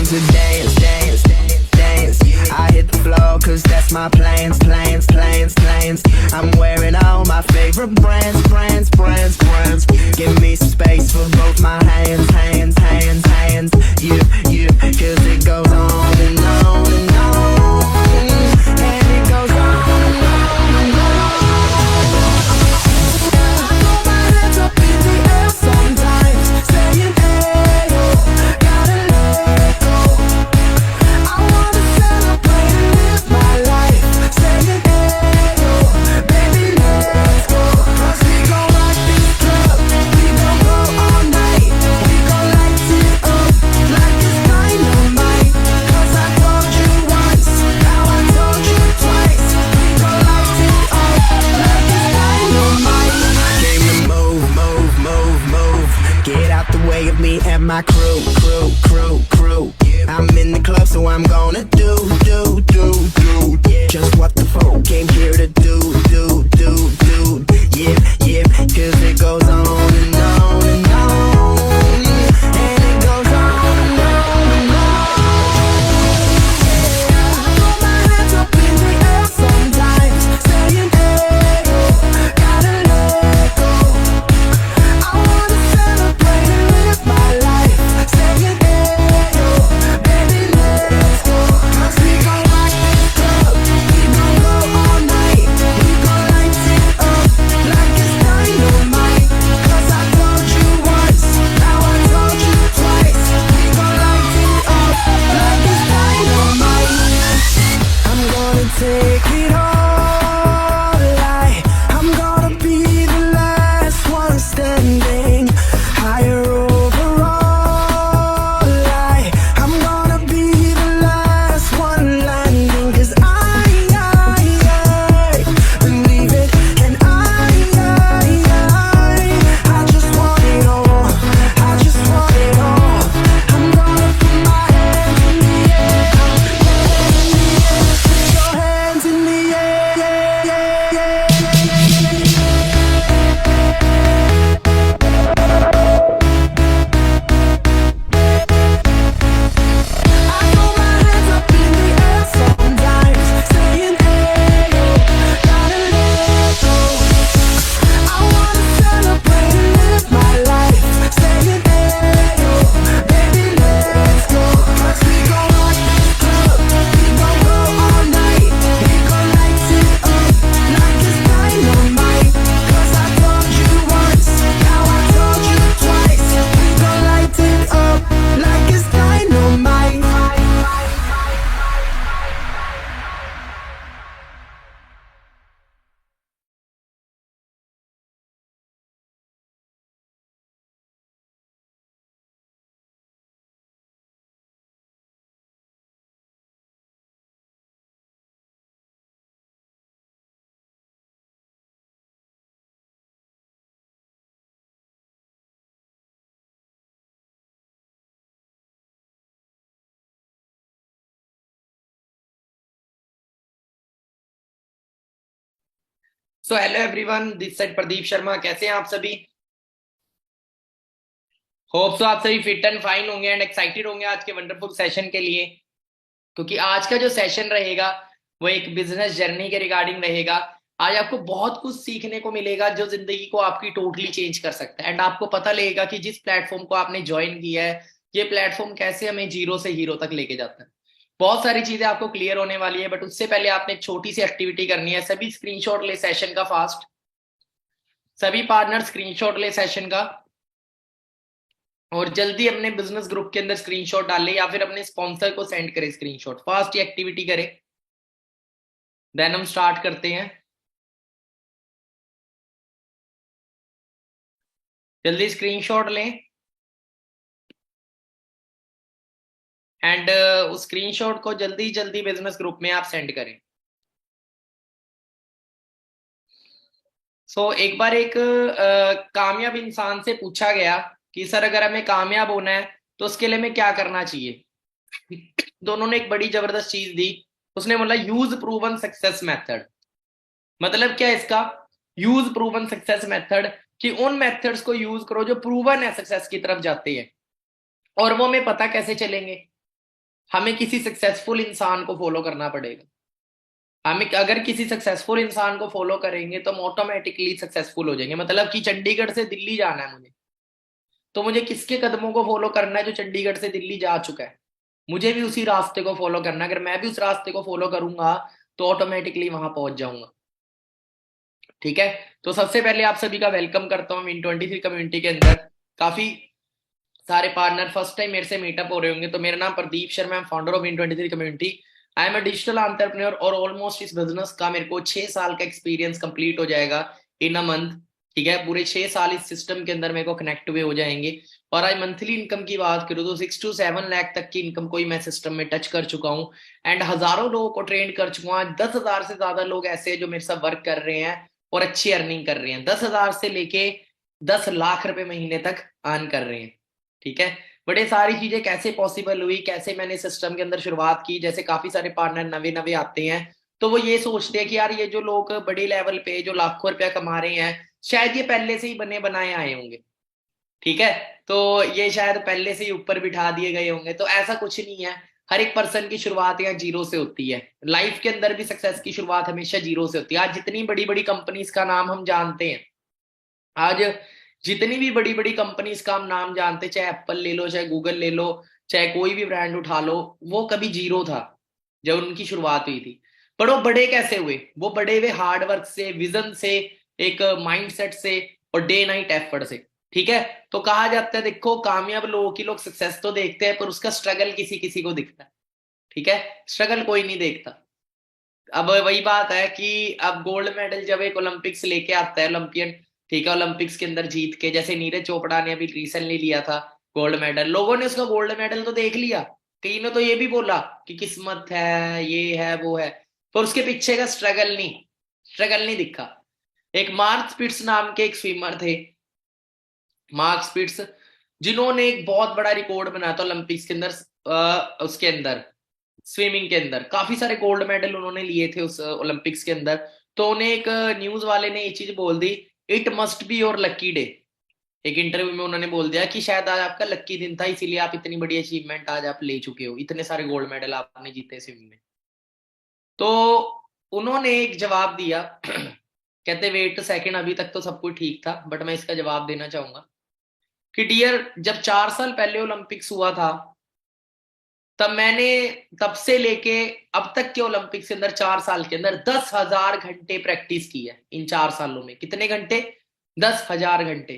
to dance, dance, dance, dance. I hit the floor cause that's my plans, plans, plans, plans. I'm wearing all my favorite brands, brands, brands, brands. Give me some space for both my hands, hands, hands, hands. You, cause it goes on and on and on. And it goes on and on and on. I throw my hands up in the air sometimes, saying hey yo, gotta let go. I wanna celebrate and live my life, saying hey yo, baby let's go. 'Cause we gon' rock this club, we gon' go all night, we gon' light it up like it's dynamite. 'Cause I told you once, now I told you twice, we gon' light it up like it's dynamite. Came to move, move, move, move. Get out the way of me and my crew, crew, crew, crew. I'm in the club, so I'm gonna do just what the folk came here to do. Yeah, 'cause it goes on and on and on. And it goes on and on and on. I throw my hands up in the air sometimes, saying hey yo, gotta let go. I wanna celebrate and live my life, saying hey yo, baby let's go. 'Cause we gon' rock this club, we gon' go all night, we gon' light it up like it's dynamite. 'Cause I told you once, now I told you twice, we gon' light it up like it's dynamite. I'm gonna take it all, I'm gonna be the last one standing, higher overall, I'm gonna be the last one landing. 'Cause I believe it, and I just want it all, I just want it all. I'm gonna put my hands in the air, put your hands in the air, yeah, yeah, yeah. I throw my hands up in the air sometimes, saying hey yo, gotta let go. I wanna celebrate and live my life, saying hey yo, baby let's go. 'Cause we gon' rock this club, we gon' go all night, we gon' light it up like it's dynamite. 'Cause I told you once, now I told you twice, we gon' light it up like it's dynamite. So hello everyone, this side Pradeep Sharma. कैसे हैं आप सभी? Hope so आप सभी fit and fine होंगे and excited होंगे आज के वंडरफुल सेशन के लिए, क्योंकि आज का जो सेशन रहेगा वो एक बिजनेस जर्नी के रिगार्डिंग रहेगा। आज आपको बहुत कुछ सीखने को मिलेगा जो जिंदगी को आपकी टोटली चेंज कर सकता है। एंड आपको पता लगेगा कि जिस प्लेटफॉर्म को आपने ज्वाइन किया है, ये प्लेटफॉर्म कैसे हमें जीरो से हीरो तक लेके जाता है। बहुत सारी चीजें आपको क्लियर होने वाली है, बट उससे पहले आपने एक छोटी सी एक्टिविटी करनी है। सभी स्क्रीनशॉट ले सेशन का फास्ट, सभी पार्टनर स्क्रीनशॉट ले सेशन का, और जल्दी अपने बिजनेस ग्रुप के अंदर स्क्रीनशॉट डालें या फिर अपने स्पॉन्सर को सेंड करें स्क्रीनशॉट। फास्ट ये एक्टिविटी करें, देन हम स्टार्ट करते हैं। जल्दी स्क्रीनशॉट लें एंड उस स्क्रीनशॉट को जल्दी जल्दी बिजनेस ग्रुप में आप सेंड करें। एक बार एक कामयाब इंसान से पूछा गया कि सर अगर हमें कामयाब होना है तो उसके लिए हमें क्या करना चाहिए। दोनों ने एक बड़ी जबरदस्त चीज दी। उसने बोला यूज प्रूवन सक्सेस मेथड। मतलब क्या इसका? यूज प्रूवन सक्सेस मेथड, कि उन मेथड्स को यूज करो जो प्रूवन है सक्सेस की तरफ जाते हैं। और वो हमें पता कैसे चलेंगे? हमें किसी सक्सेसफुल इंसान को फॉलो करना पड़ेगा। हम अगर किसी सक्सेसफुल इंसान को फॉलो करेंगे तो हम ऑटोमेटिकली सक्सेसफुल हो जाएंगे। मतलब कि चंडीगढ़ से दिल्ली जाना है मुझे, तो मुझे किसके कदमों को फॉलो करना है जो चंडीगढ़ से दिल्ली जा चुका है, मुझे भी उसी रास्ते को फॉलो करना है। अगर मैं भी उस रास्ते को फॉलो करूंगा तो ऑटोमेटिकली वहां पहुंच जाऊंगा। ठीक है, तो सबसे पहले आप सभी का वेलकम करता हूँ Win23 कम्युनिटी के अंदर। काफी सारे पार्टनर फर्स्ट टाइम मेरे से मीटअप हो रहे होंगे। तो मेरा नाम प्रदीप शर्मा है, founder of Win23 community. I am a digital entrepreneur और ऑलमोस्ट इस बिजनेस का मेरे को 6 साल का एक्सपीरियंस कंप्लीट हो जाएगा इन अ मंथ। ठीक है, पूरे 6 साल इस सिस्टम के अंदर मेरे को कनेक्ट हुए हो जाएंगे। और आज मंथली इनकम की बात करूँ तो 6 to 7 लाख तक की इनकम को ही मैं सिस्टम में टच कर चुका हूँ। एंड हजारों लोगों को ट्रेन कर चुका हूँ। आज 10,000 से ज्यादा लोग ऐसे हैं जो मेरे साथ वर्क कर रहे हैं और अच्छी अर्निंग कर रहे हैं। 10,000 से लेके 10 लाख रुपए महीने तक अर्न कर रहे हैं। ठीक है, बड़े सारी चीजें कैसे पॉसिबल हुई, कैसे मैंने सिस्टम के अंदर शुरुआत की। जैसे काफी सारे पार्टनर नवे नवे आते हैं तो वो ये सोचते हैं कि यार ये जो लोग बड़े लेवल पे जो लाखों रुपया कमा रहे हैं शायद ये पहले से ही बने बनाए आए होंगे। ठीक है, तो ये शायद पहले से ही ऊपर बिठा दिए गए होंगे। तो ऐसा कुछ नहीं है। हर एक पर्सन की शुरुआत यहाँ जीरो से होती है। लाइफ के अंदर भी सक्सेस की शुरुआत हमेशा जीरो से होती है। आज जितनी बड़ी बड़ी कंपनीज का नाम हम जानते हैं, आज जितनी भी बड़ी बड़ी कंपनीज का हम नाम जानते हैं, चाहे एप्पल ले लो, चाहे गूगल ले लो, चाहे कोई भी ब्रांड उठा लो, वो कभी जीरो था जब उनकी शुरुआत हुई थी। पर वो बड़े कैसे हुए? वो बड़े हुए हार्ड वर्क से, विजन से, एक माइंडसेट से और डे नाइट एफर्ट से। ठीक है, तो कहा जाता है देखो कामयाब लोगों की लोग सक्सेस तो देखते हैं पर उसका स्ट्रगल किसी किसी को दिखता है। ठीक है, स्ट्रगल कोई नहीं देखता। अब वही बात है कि अब गोल्ड मेडल जब एक ओलंपिक्स लेके आता है ओलंपियन, ठीक है, ओलंपिक्स के अंदर जीत के, जैसे नीरज चोपड़ा ने अभी रिसेंटली लिया था गोल्ड मेडल, लोगों ने उसका गोल्ड मेडल तो देख लिया, कई ने तो ये भी बोला कि किस्मत है, ये है, वो है, पर उसके पीछे का स्ट्रगल नहीं दिखा। एक मार्क स्पिट्स नाम के एक स्विमर थे, मार्क स्पिट्स, जिन्होंने एक बहुत बड़ा रिकॉर्ड बनाया था ओलंपिक्स के अंदर। उसके अंदर स्विमिंग के अंदर काफी सारे गोल्ड मेडल उन्होंने लिए थे उस ओलंपिक्स के अंदर। तो उन्हें एक न्यूज वाले ने ये चीज बोल दी, it must be your lucky day. एक इंटरव्यू में उन्होंने बोल दिया कि शायद आज आपका लक्की दिन था, इसीलिए आप इतनी बड़ी अचीवमेंट आज आप ले चुके हो, इतने सारे गोल्ड मेडल आपने जीते स्विमिंग में। तो उन्होंने एक जवाब दिया कहते वेट सेकंड, अभी तक तो सब कुछ ठीक था बट मैं इसका जवाब देना चाहूंगा कि डियर, जब 4 साल पहले ओलंपिक्स हुआ था तब मैंने, तब से लेके अब तक के ओलंपिक्स के अंदर 4 साल के अंदर 10,000 घंटे प्रैक्टिस की है। इन 4 सालों में कितने घंटे? 10,000 घंटे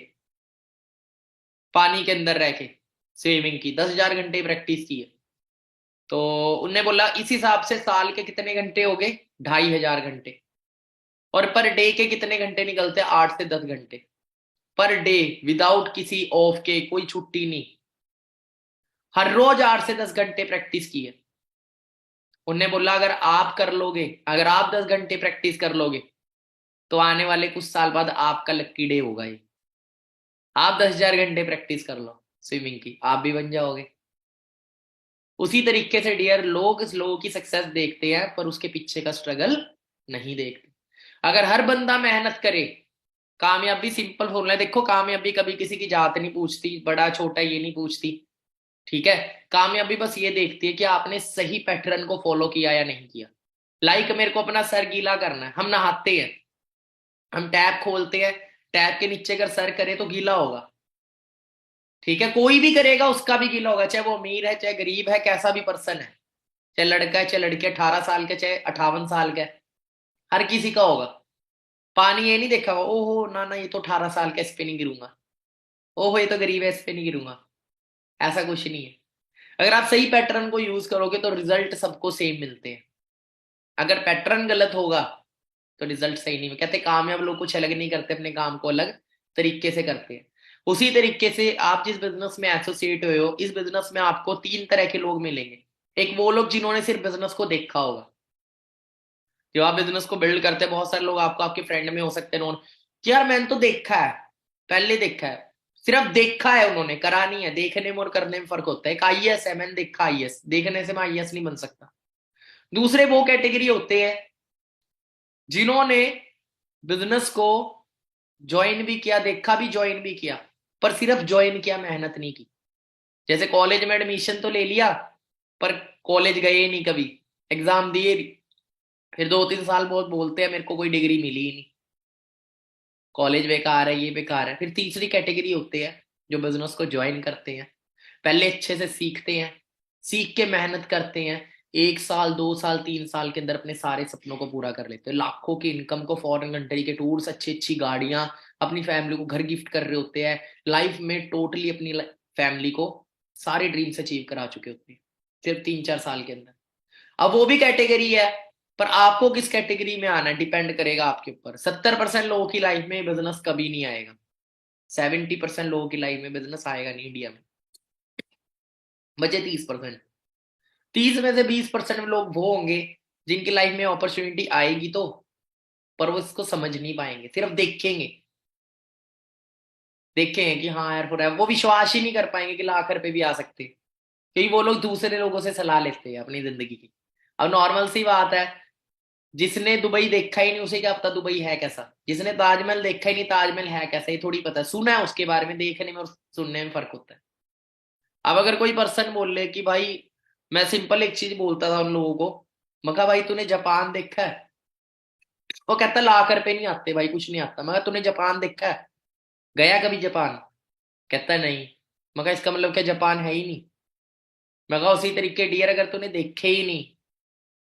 पानी के अंदर रह के स्विमिंग की, 10,000 घंटे प्रैक्टिस की है। तो उनने बोला इस हिसाब से साल के कितने घंटे हो गए? 2,500 घंटे। और पर डे के कितने घंटे निकलते हैं? 8 से 10 घंटे पर डे, विदाउट किसी ऑफ के, कोई छुट्टी नहीं, हर रोज 8 से 10 घंटे प्रैक्टिस की है। उनने बोला अगर आप कर लोगे, अगर आप 10 घंटे प्रैक्टिस कर लोगे तो आने वाले कुछ साल बाद आपका लक्की डे होगा ये। आप 10,000 घंटे प्रैक्टिस कर लो स्विमिंग की, आप भी बन जाओगे। उसी तरीके से डियर, लोग इस लोगों की सक्सेस देखते हैं पर उसके पीछे का स्ट्रगल नहीं देखते। अगर हर बंदा मेहनत करे, कामयाबी सिंपल फॉर्मूला है। देखो कामयाबी कभी किसी की जात नहीं पूछती, बड़ा छोटा ये नहीं पूछती। ठीक है, कामयाबी बस ये देखती है कि आपने सही पैटर्न को फॉलो किया या नहीं किया। लाइक मेरे को अपना सर गीला करना है, हम नहाते हैं, हम टैप खोलते हैं, टैप के नीचे अगर सर करे तो गीला होगा। ठीक है, कोई भी करेगा उसका भी गीला होगा, चाहे वो अमीर है चाहे गरीब है, कैसा भी पर्सन है, चाहे लड़का है चाहे लड़की, 18 साल का चाहे 58 साल का है, हर किसी का होगा। पानी ये नहीं देखा होगा ओहो ना ना ये तो 18 साल का, इस पे नहीं गिरूंगा, ओहो ये तो गरीब है इस पे नहीं गिरूंगा। ऐसा कुछ नहीं है। अगर आप सही पैटर्न को यूज करोगे तो रिजल्ट सबको सेम मिलते हैं। अगर पैटर्न गलत होगा तो रिजल्ट सही नहीं। कहते कामयाब लोग कुछ अलग नहीं करते, अपने काम को अलग तरीके से करते हैं। उसी तरीके से आप जिस बिजनेस में एसोसिएट हुए हो, इस बिजनेस में आपको 3 तरह के लोग मिलेंगे। एक वो लोग जिन्होंने सिर्फ बिजनेस को देखा होगा, जो आप बिजनेस को बिल्ड करते हैं, बहुत सारे लोग आपको आपके फ्रेंड में हो सकते हैं कि यार मैंने तो देखा है, पहले देखा है, सिर्फ देखा है, उन्होंने करा नहीं है। देखने में और करने में फर्क होता है। एक आईएएस है, मैंने देखा आईएएस, देखने से मैं आईएएस नहीं बन सकता। दूसरे वो कैटेगरी होते हैं जिन्होंने बिजनेस को ज्वाइन भी किया, देखा भी, ज्वाइन भी किया, पर सिर्फ ज्वाइन किया, मेहनत नहीं की। जैसे कॉलेज में एडमिशन तो ले लिया पर कॉलेज गए नहीं कभी, एग्जाम दिए नहीं, फिर 2-3 साल बहुत बोलते हैं मेरे को कोई डिग्री मिली ही नहीं, कॉलेज बेकार है, ये बेकार है। फिर तीसरी कैटेगरी होते हैं जो बिजनेस को ज्वाइन करते हैं, पहले अच्छे से सीखते हैं, सीख के मेहनत करते हैं, 1 साल 2 साल 3 साल के अंदर अपने सारे सपनों को पूरा कर लेते हैं, लाखों की इनकम को, फॉरेन कंट्री के टूर्स, अच्छी अच्छी गाड़ियां, अपनी फैमिली को घर गिफ्ट कर रहे होते हैं, लाइफ में टोटली अपनी फैमिली को सारे ड्रीम्स अचीव करा चुके होते हैं सिर्फ 3-4 साल के अंदर। अब वो भी कैटेगरी है, पर आपको किस कैटेगरी में आना है डिपेंड करेगा आपके ऊपर। 70% लोगों की लाइफ में बिजनेस कभी नहीं आएगा, 70% लोगों की लाइफ में बिजनेस आएगा नहीं इंडिया में, बचे 30%। 30 में से 20% लोग वो होंगे जिनकी लाइफ में अपॉर्चुनिटी आएगी तो, पर वो इसको समझ नहीं पाएंगे, सिर्फ देखेंगे, देखेंगे कि हाँ यार हो रहा है, वो विश्वास ही नहीं कर पाएंगे कि लाख रुपए भी आ सकते, क्योंकि वो लोग दूसरे लोगों से सलाह लेते हैं अपनी जिंदगी की। अब नॉर्मल सी बात है, जिसने दुबई देखा ही नहीं उसे क्या पता दुबई है कैसा, जिसने ताजमहल देखा ही नहीं ताजमहल है कैसा, ये थोड़ी पता है, सुना है उसके बारे में, देखने में और सुनने में फर्क होता है। अब अगर कोई पर्सन बोल ले कि भाई, मैं सिंपल एक चीज बोलता था उन लोगों को, मैं कहा भाई तूने जापान देखा है, वो कहता लाख रुपए नहीं आते भाई, कुछ नहीं आता। मैं कहा तूने जापान देखा है, गया कभी जापान, कहता है नहीं। मैं कहा इसका मतलब क्या जापान है ही नहीं। मैं कहा उसी तरीके डियर, अगर तूने देखे ही नहीं,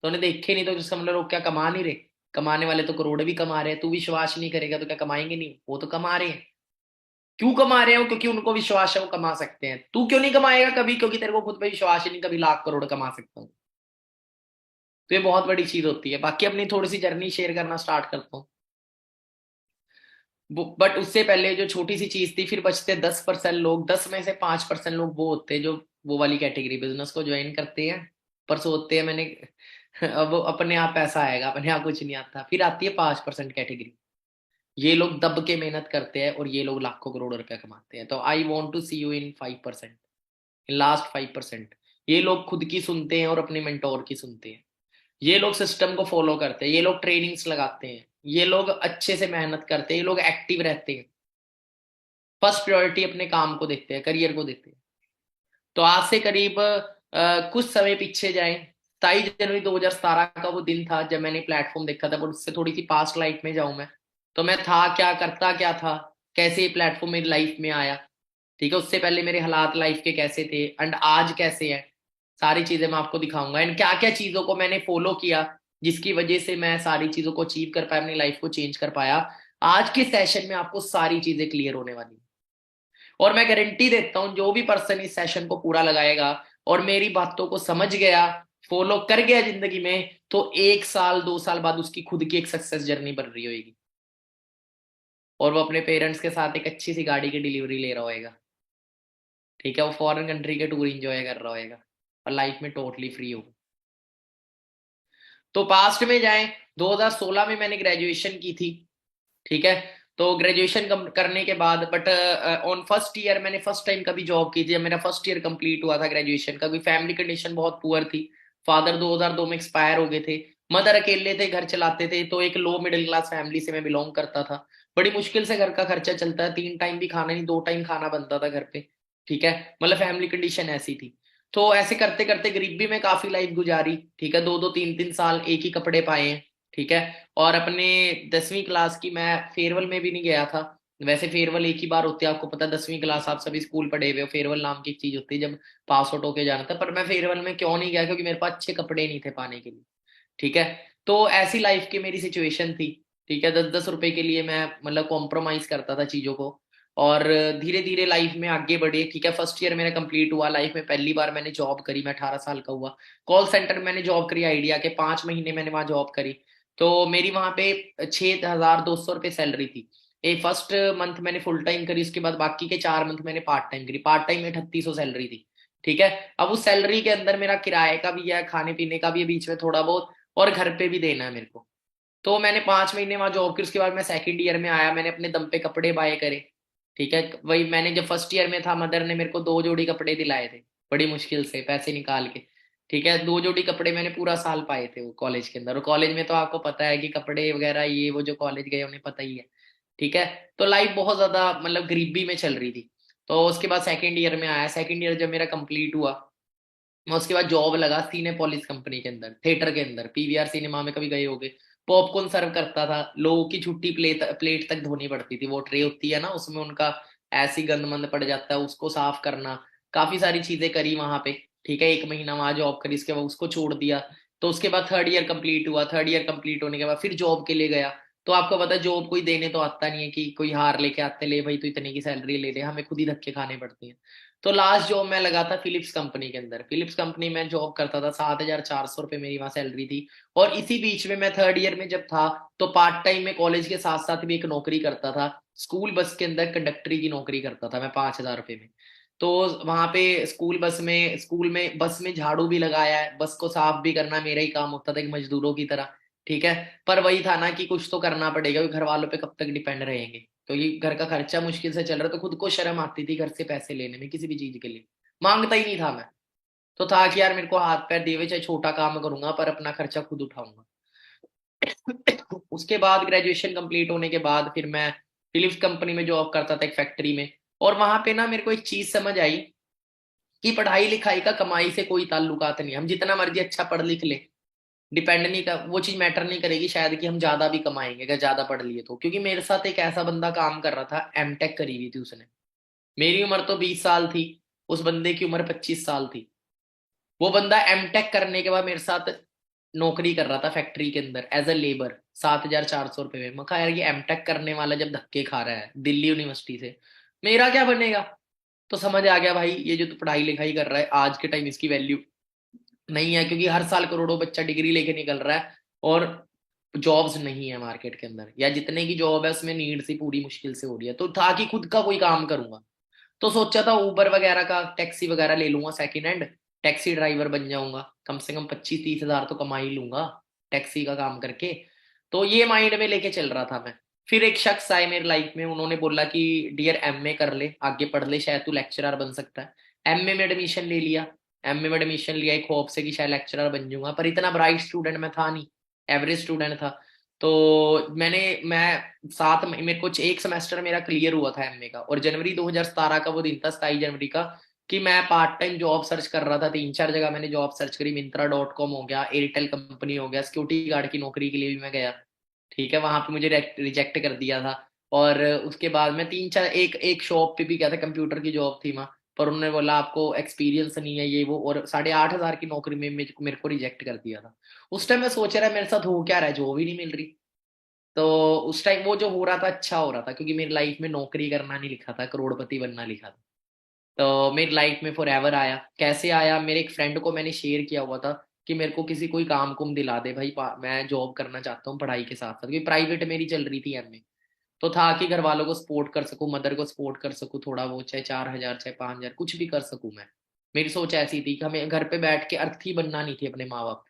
तूने देखे नहीं तो इसका मतलब लोग क्या कमा नहीं रहे, कमाने वाले तो करोड़ भी कमा रहे हैं, तू विश्वास नहीं करेगा तो क्या कमाएंगे नहीं, वो तो कमा रहे हैं। क्यों कमा रहे हो, क्योंकि उनको विश्वास है वो कमा सकते हैं। तू क्यों नहीं कमाएगा कभी, क्योंकि तेरे को खुद पे विश्वास ही नहीं कभी लाख करोड़ कमा सकता हूँ। तो ये बहुत बड़ी चीज होती है। बाकी अपनी थोड़ी सी जर्नी शेयर करना स्टार्ट करता हूँ, बट उससे पहले जो छोटी सी चीज थी, फिर बचते 10% लोग, 10 में से 5% लोग वो होते हैं जो वो वाली कैटेगरी बिजनेस को ज्वाइन करते हैं पर सोचते हैं मैंने अब वो अपने आप पैसा आएगा, अपने आप कुछ नहीं आता। फिर आती है 5% कैटेगरी, ये लोग दब के मेहनत करते हैं और ये लोग लाखों करोड़ रुपया कमाते हैं। तो I want to see you in 5%, in last 5%। ये लोग खुद की सुनते हैं और अपने मेंटोर की सुनते हैं, ये लोग सिस्टम को फॉलो करते हैं, ये लोग ट्रेनिंग्स लगाते हैं, ये लोग अच्छे से मेहनत करते हैं, ये लोग एक्टिव रहते हैं, फर्स्ट प्रायोरिटी अपने काम को देते हैं, करियर को देते हैं। तो आज से करीब कुछ समय पीछे जाएं, 27 जनवरी 2017 का वो दिन था जब मैंने प्लेटफॉर्म देखा था, पर उससे थोड़ी सी पास्ट लाइफ में जाऊं मैं, तो मैं था क्या, करता क्या था, कैसे ये प्लेटफॉर्म मेरी लाइफ में आया, ठीक है, उससे पहले मेरे हालात लाइफ के कैसे थे एंड आज कैसे है, सारी चीजें मैं आपको दिखाऊंगा। एंड क्या क्या चीजों को मैंने फॉलो किया जिसकी वजह से मैं सारी चीजों को अचीव कर पाया, अपनी लाइफ को चेंज कर पाया। आज के सेशन में आपको सारी चीजें क्लियर होने वाली, और मैं गारंटी देता हूं जो भी पर्सन इस सेशन को पूरा लगाएगा और मेरी बातों को समझ गया, फॉलो कर गया जिंदगी में, तो 1 साल 2 साल बाद उसकी खुद की एक सक्सेस जर्नी बन रही होगी और वो अपने पेरेंट्स के साथ एक अच्छी सी गाड़ी की डिलीवरी ले रहा होएगा, ठीक है, वो फॉरेन कंट्री के टूर एंजॉय कर रहा होएगा और लाइफ में टोटली फ्री होगा। तो पास्ट में जाएं, 2016 में मैंने ग्रेजुएशन की थी, ठीक है। तो ग्रेजुएशन करने के बाद बट ऑन फर्स्ट ईयर मैंने फर्स्ट टाइम कभी जॉब की थी, जब मेरा फर्स्ट ईयर कंप्लीट हुआ था ग्रेजुएशन का। फैमिली कंडीशन बहुत पुअर थी, फादर 2002 में एक्सपायर हो गए थे, मदर अकेले थे, घर चलाते थे, तो एक लो मिडिल क्लास फैमिली से मैं बिलोंग करता था। बड़ी मुश्किल से घर का खर्चा चलता है, 3 टाइम भी खाना नहीं 2 टाइम खाना बनता था घर पे, ठीक है, मतलब फैमिली कंडीशन ऐसी थी। तो ऐसे करते करते गरीबी में काफी लाइफ गुजारी, ठीक है, 2-2 3-3 साल एक ही कपड़े पाए हैं, ठीक है। और अपने 10वीं क्लास की मैं फेयरवेल में भी नहीं गया था। वैसे फेयरवेल एक ही बार होती है, आपको पता है, 10वीं क्लास आप सभी स्कूल पढ़े हुए हो, फेयरवेल नाम की एक चीज होती है जब पास आउट होके जाना था। पर मैं फेयरवेल में क्यों नहीं गया, क्योंकि मेरे पास अच्छे कपड़े नहीं थे पाने के लिए, ठीक है। तो ऐसी लाइफ की मेरी सिचुएशन थी, ठीक है, 10-10 रुपए के लिए मैं मतलब कॉम्प्रोमाइज करता था चीजों को, और धीरे धीरे लाइफ में आगे बढ़े, ठीक है। फर्स्ट ईयर मेरा कंप्लीट हुआ, लाइफ में पहली बार मैंने जॉब करी, मैं 18 साल का हुआ, कॉल सेंटर में मैंने जॉब करी आइडिया के, 5 महीने मैंने वहां जॉब करी। तो मेरी वहां पे 6,200 रुपये सैलरी थी। फर्स्ट मंथ मैंने फुल टाइम करी, उसके बाद बाकी के 4 मंथ मैंने पार्ट टाइम करी, पार्ट टाइम में 3800 सैलरी थी, ठीक है। अब उस सैलरी के अंदर मेरा किराए का भी है, खाने पीने का भी है बीच में थोड़ा बहुत, और घर पे भी देना है मेरे को। तो मैंने 5 महीने वहां जॉब की, उसके बाद मैं सेकंड ईयर में आया, मैंने अपने दम पे कपड़े बाय करे, ठीक है। वही मैंने जब फर्स्ट ईयर में था, मदर ने मेरे को 2 जोड़ी कपड़े दिलाए थे, बड़ी मुश्किल से पैसे निकाल के, ठीक है। 2 जोड़ी कपड़े मैंने पूरा साल पाए थे वो कॉलेज के अंदर, और कॉलेज में तो आपको पता है कि कपड़े वगैरह ये वो, जो कॉलेज गए उन्हें पता ही है, ठीक है। तो लाइफ बहुत ज्यादा मतलब गरीबी में चल रही थी। तो उसके बाद सेकंड ईयर में आया, सेकंड ईयर जब मेरा कंप्लीट हुआ, मैं उसके बाद जॉब लगा सिनेपोलिस कंपनी के अंदर, थिएटर के अंदर, पीवीआर सिनेमा में कभी गए होगे। पॉपकॉर्न सर्व करता था, लोगों की छुट्टी प्लेट प्लेट तक धोनी पड़ती थी, वो ट्रे होती है ना उसमें उनका ऐसी गंद मंद पड़ जाता है, उसको साफ करना, काफी सारी चीजें करी वहां पे। ठीक है, 1 महीना वहां जॉब करी, इसके बाद उसको छोड़ दिया। तो उसके बाद थर्ड ईयर कंप्लीट हुआ, थर्ड ईयर कंप्लीट होने के बाद फिर जॉब के लिए गया। तो आपको पता है जॉब कोई देने तो आता नहीं है कि कोई हार लेके आते, ले भाई तू इतने की सैलरी ले ले, हमें खुद ही धक्के खाने पड़ती है। तो लास्ट जॉब मैं लगा था फिलिप्स कंपनी के अंदर, फिलिप्स कंपनी में जॉब करता था, 7,400 रुपये मेरी वहां सैलरी थी। और इसी बीच में मैं थर्ड ईयर में जब था तो पार्ट टाइम में कॉलेज के साथ साथ भी एक नौकरी करता था, स्कूल बस के अंदर कंडक्टरी की नौकरी करता था मैं 5,000 रुपये में। तो वहां पे स्कूल में बस में झाड़ू भी लगाया है, बस को साफ भी करना मेरा ही काम होता था एक मजदूरों की तरह। ठीक है, पर वही था ना कि कुछ तो करना पड़ेगा, क्योंकि घर वालों पे कब तक डिपेंड रहेंगे। तो ये घर का खर्चा मुश्किल से चल रहा, तो खुद को शर्म आती थी घर से पैसे लेने में किसी भी चीज के लिए, मांगता ही नहीं था मैं। तो था कि यार मेरे को हाथ पैर दिए हुए चाहे छोटा काम करूंगा पर अपना खर्चा खुद उठाऊंगा। उसके बाद ग्रेजुएशन कंप्लीट होने के बाद फिर मैं फिलिप्स कंपनी में जॉब करता था एक फैक्ट्री में। और वहां पे ना मेरे को एक चीज समझ आई कि पढ़ाई लिखाई का कमाई से कोई ताल्लुकात नहीं है। हम जितना मर्जी अच्छा पढ़ लिख ले, डिपेंड नहीं कर, वो चीज मैटर नहीं करेगी शायद कि हम ज्यादा भी कमाएंगे अगर ज्यादा पढ़ लिए तो। क्योंकि मेरे साथ एक ऐसा बंदा काम कर रहा था, एमटेक करी हुई थी उसने, मेरी उम्र तो 20 साल थी, उस बंदे की उम्र 25 साल थी। वो बंदा एमटेक करने के बाद मेरे साथ नौकरी कर रहा था फैक्ट्री के अंदर एज अ लेबर, 7,400 रुपये में। मैं कहा यार ये एमटेक करने वाला जब धक्के खा रहा है दिल्ली यूनिवर्सिटी से, मेरा क्या बनेगा। तो समझ आ गया भाई ये जो तू पढ़ाई लिखाई कर रहा है आज के टाइम इसकी वैल्यू नहीं है, क्योंकि हर साल करोड़ों बच्चा डिग्री लेके निकल रहा है और जॉब्स नहीं है मार्केट के अंदर, या जितने की जॉब है उसमें नीड सी पूरी मुश्किल से हो रही है। तो था कि खुद का कोई काम करूंगा, तो सोचा था उबर वगैरह का, टैक्सी वगैरह ले लूंगा सेकंड हैंड, टैक्सी ड्राइवर बन जाऊंगा, कम से कम 25-30 हजार तो कमा ही लूंगा टैक्सी का काम करके। तो ये माइंड में लेके चल रहा था मैं। फिर एक शख्स आए मेरी लाइफ में, उन्होंने बोला कि डियर एमए कर ले, आगे पढ़ ले, शायद तू लेक्चरर बन सकता है। एमए में एडमिशन ले लिया, एमए में एडमिशन लिया एक होप से कि शायद लेक्चरर बन जाऊंगा, पर इतना ब्राइट स्टूडेंट मैं था नहीं, एवरेज स्टूडेंट था। तो मैं मेरे को एक सेमेस्टर मेरा क्लियर हुआ था एमए का, और जनवरी 2017 का वो दिन था, 27 जनवरी का, कि मैं पार्ट टाइम जॉब सर्च कर रहा था। 3-4 जगह मैंने जॉब सर्च करी, Myntra.com हो गया, एयरटेल कंपनी हो गया, सिक्योरिटी गार्ड की नौकरी के लिए भी मैं गया। ठीक है, वहां पे मुझे रिजेक्ट कर दिया था। और उसके बाद मैं 3-4 एक एक शॉप पे भी गया था, कंप्यूटर की जॉब थी वहाँ, पर उन्होंने बोला आपको एक्सपीरियंस नहीं है ये वो, और 8,500 की नौकरी में मेरे को रिजेक्ट कर दिया था। उस टाइम मैं सोच रहा मेरे साथ हो क्या रहा है, जॉब ही नहीं मिल रही। तो उस टाइम वो जो हो रहा था अच्छा हो रहा था, क्योंकि मेरी लाइफ में नौकरी करना नहीं लिखा था, करोड़पति बनना लिखा था। तो मेरी लाइफ में फॉर एवर आया, कैसे आया, मेरे एक फ्रेंड को मैंने शेयर किया हुआ था कि मेरे को किसी कोई काम कुम दिला दे भाई, मैं जॉब करना चाहता हूँ पढ़ाई के साथ साथ, क्योंकि प्राइवेट मेरी चल रही थी एमए। तो था कि घर वालों को सपोर्ट कर सकूं, मदर को सपोर्ट कर सकूं थोड़ा बहुत, चाहे 4,000 चाहे 5,000 कुछ भी कर सकूं मैं। मेरी सोच ऐसी थी कि हमें घर पे बैठ के अर्थी बनना नहीं थी अपने माँ बाप।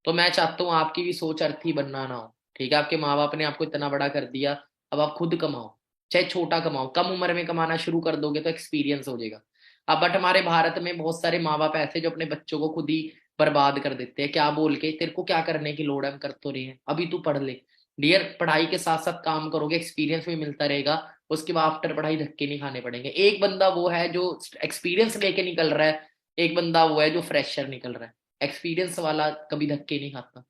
तो मैं चाहता हूँ आपकी भी सोच अर्थी बनना ना हो। ठीक है, आपके माँ बाप ने आपको इतना बड़ा कर दिया, अब आप खुद कमाओ, चाहे छोटा कमाओ, कम उम्र में कमाना शुरू कर दोगे तो एक्सपीरियंस हो जाएगा। अब बट हमारे भारत में बहुत सारे माँ बाप ऐसे जो अपने बच्चों को खुद ही बर्बाद कर देते हैं, क्या बोल के तेरे को क्या करने की लोड़ है, हम कर तो रहे हैं, अभी तू पढ़ ले। डियर पढ़ाई के साथ साथ काम करोगे एक्सपीरियंस भी मिलता रहेगा, उसके बाद आफ्टर पढ़ाई धक्के नहीं खाने पड़ेंगे। एक बंदा वो है जो एक्सपीरियंस लेके निकल रहा है, एक बंदा वो है जो फ्रेशर निकल रहा है। एक्सपीरियंस वाला कभी धक्के नहीं खाता,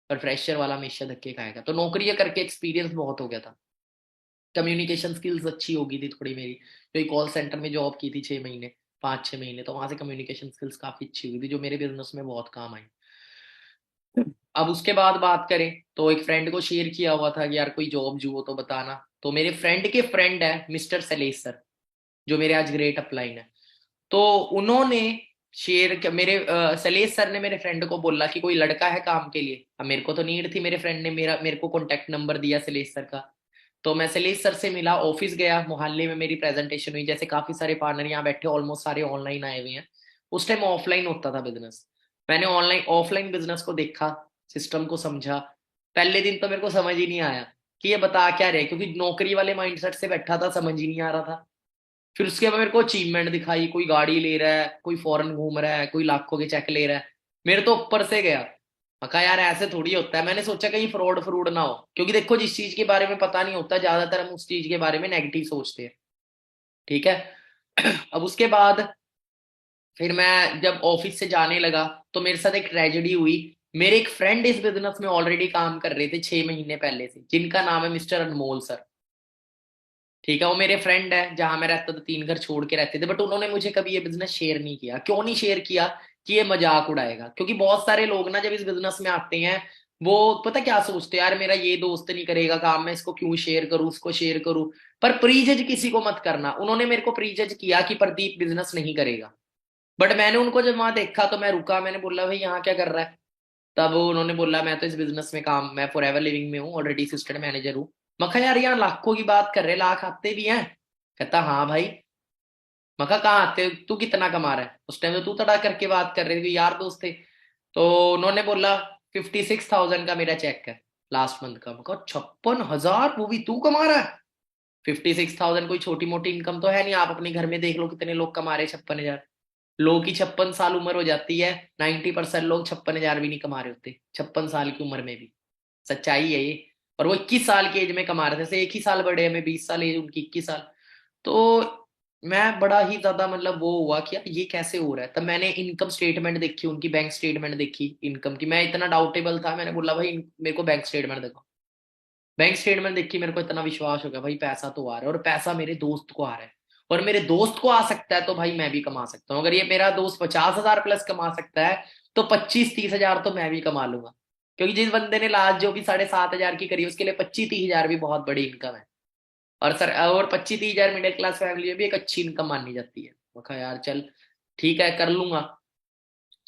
पर फ्रेशर वाला हमेशा धक्के खाएगा। तो नौकरियां करके एक्सपीरियंस बहुत हो गया था, कम्युनिकेशन स्किल्स अच्छी होगी थी थोड़ी मेरी, जो कॉल सेंटर में जॉब की थी 6 महीने, 5-6 महीने, तो वहां से कम्युनिकेशन स्किल्स काफी अच्छी हुई थी जो मेरे बिजनेस में बहुत काम आई। अब उसके बाद बात करें तो एक फ्रेंड को शेयर किया हुआ था कि यार कोई जॉब जो हो तो बताना। तो मेरे फ्रेंड के फ्रेंड है मिस्टर सलेश सर, जो मेरे आज ग्रेट अपलाइन है। तो उन्होंने मेरे सलेश सर ने मेरे फ्रेंड को बोला कि कोई लड़का है काम के लिए। अब मेरे को तो नीड थी, मेरे फ्रेंड ने मेरे को कॉन्टेक्ट नंबर दिया सलेश सर का। तो मैं सलेश सर से मिला, ऑफिस गया, मोहल्ले में मेरी प्रेजेंटेशन हुई, जैसे काफी सारे पार्टनर यहाँ बैठे ऑलमोस्ट सारे ऑनलाइन आए हुए हैं। उस टाइम ऑफलाइन होता था बिजनेस, मैंने ऑनलाइन ऑफलाइन बिजनेस को देखा, सिस्टम को समझा। पहले दिन तो मेरे को समझ ही नहीं आया कि ये बता क्या रहे, क्योंकि नौकरी वाले माइंडसेट से बैठा था, समझ ही नहीं आ रहा था। फिर उसके बाद मेरे को अचीवमेंट दिखाई, कोई गाड़ी ले रहा है, कोई फॉरेन घूम रहा है, कोई लाखों के चेक ले रहा है, मेरे तो ऊपर से गया। मैं कहा यार ऐसे थोड़ी होता है, मैंने सोचा कहीं फ्रॉड फ्रूड ना हो, क्योंकि देखो जिस चीज के बारे में पता नहीं होता ज्यादातर हम उस चीज के बारे में नेगेटिव सोचते हैं। ठीक है। अब उसके बाद फिर मैं जब ऑफिस से जाने लगा तो मेरे साथ एक ट्रेजेडी हुई। मेरे एक फ्रेंड इस बिजनेस में ऑलरेडी काम कर रहे थे 6 महीने पहले से, जिनका नाम है मिस्टर अनमोल सर। ठीक है, वो मेरे फ्रेंड है, जहां मैं रहता था 3 घर छोड़ के रहते थे, बट उन्होंने मुझे कभी ये बिजनेस शेयर नहीं किया। क्यों नहीं शेयर किया? कि ये मजाक उड़ाएगा। क्योंकि बहुत सारे लोग ना जब इस बिजनेस में आते हैं, वो पता क्या सोचते हैं, यार मेरा ये दोस्त नहीं करेगा काम, मैं इसको क्यों शेयर करूं, उसको शेयर करूं। पर प्रीजज किसी को मत करना। उन्होंने मेरे को प्रीजज किया कि प्रदीप बिजनेस नहीं करेगा। बट मैंने उनको जब वहां देखा तो मैं रुका, मैंने बोला भाई यहाँ क्या कर रहा है। तब उन्होंने बोला मैं तो इस बिजनेस में काम, मैं फॉरएवर लिविंग में हूँ, ऑलरेडी असिस्टेंट मैनेजर हूँ। मैं कहा यार यहाँ लाखों की बात कर रहे, लाख आते भी हैं। कहता हाँ भाई। मैं कहा कहाँ आते हो? तू कितना कमा रहा है? उस टाइम तो तू तड़ा करके बात कर रहे थे, यार दोस्त थे। तो उन्होंने बोला 56,000 का मेरा चेक है लास्ट मंथ का। मैं कहा 56,000, वो भी तू कमा रहा है? 56,000 कोई छोटी मोटी इनकम तो है नहीं। आप अपने घर में देख लो कितने लोग कमा रहे हैं 56,000। लोगों की 56 साल उम्र हो जाती है, 90% लोग 56,000 भी नहीं कमा रहे होते 56 साल की उम्र में भी। सच्चाई है ये। और वो 21 साल की एज में कमा रहे थे, जैसे एक ही साल बड़े, हमें 20 साल एज, उनकी 21 साल। तो मैं बड़ा ही ज्यादा मतलब वो हुआ कि यार ये कैसे हो रहा है। तब मैंने इनकम स्टेटमेंट देखी, उनकी बैंक स्टेटमेंट देखी इनकम की। मैं इतना डाउटेबल था, मैंने बोला भाई मेरे को बैंक स्टेटमेंट देखो। बैंक स्टेटमेंट देख के मेरे को इतना विश्वास हो गया भाई पैसा तो आ रहा है, और पैसा मेरे दोस्त को आ रहा है। और मेरे दोस्त को आ सकता है तो भाई मैं भी कमा सकता हूँ। अगर ये मेरा दोस्त 50,000 प्लस कमा सकता है, तो 25-30 हजार तो मैं भी कमा लूंगा। क्योंकि जिस बंदे ने लास्ट जो भी 7,500 की करी, उसके लिए 25-30 हजार भी बहुत बड़ी इनकम है। और सर, और 25-30 हजार मिडिल क्लास फैमिली में भी एक अच्छी इनकम मानी जाती है। मैं कहा यार चल ठीक है, कर लूंगा।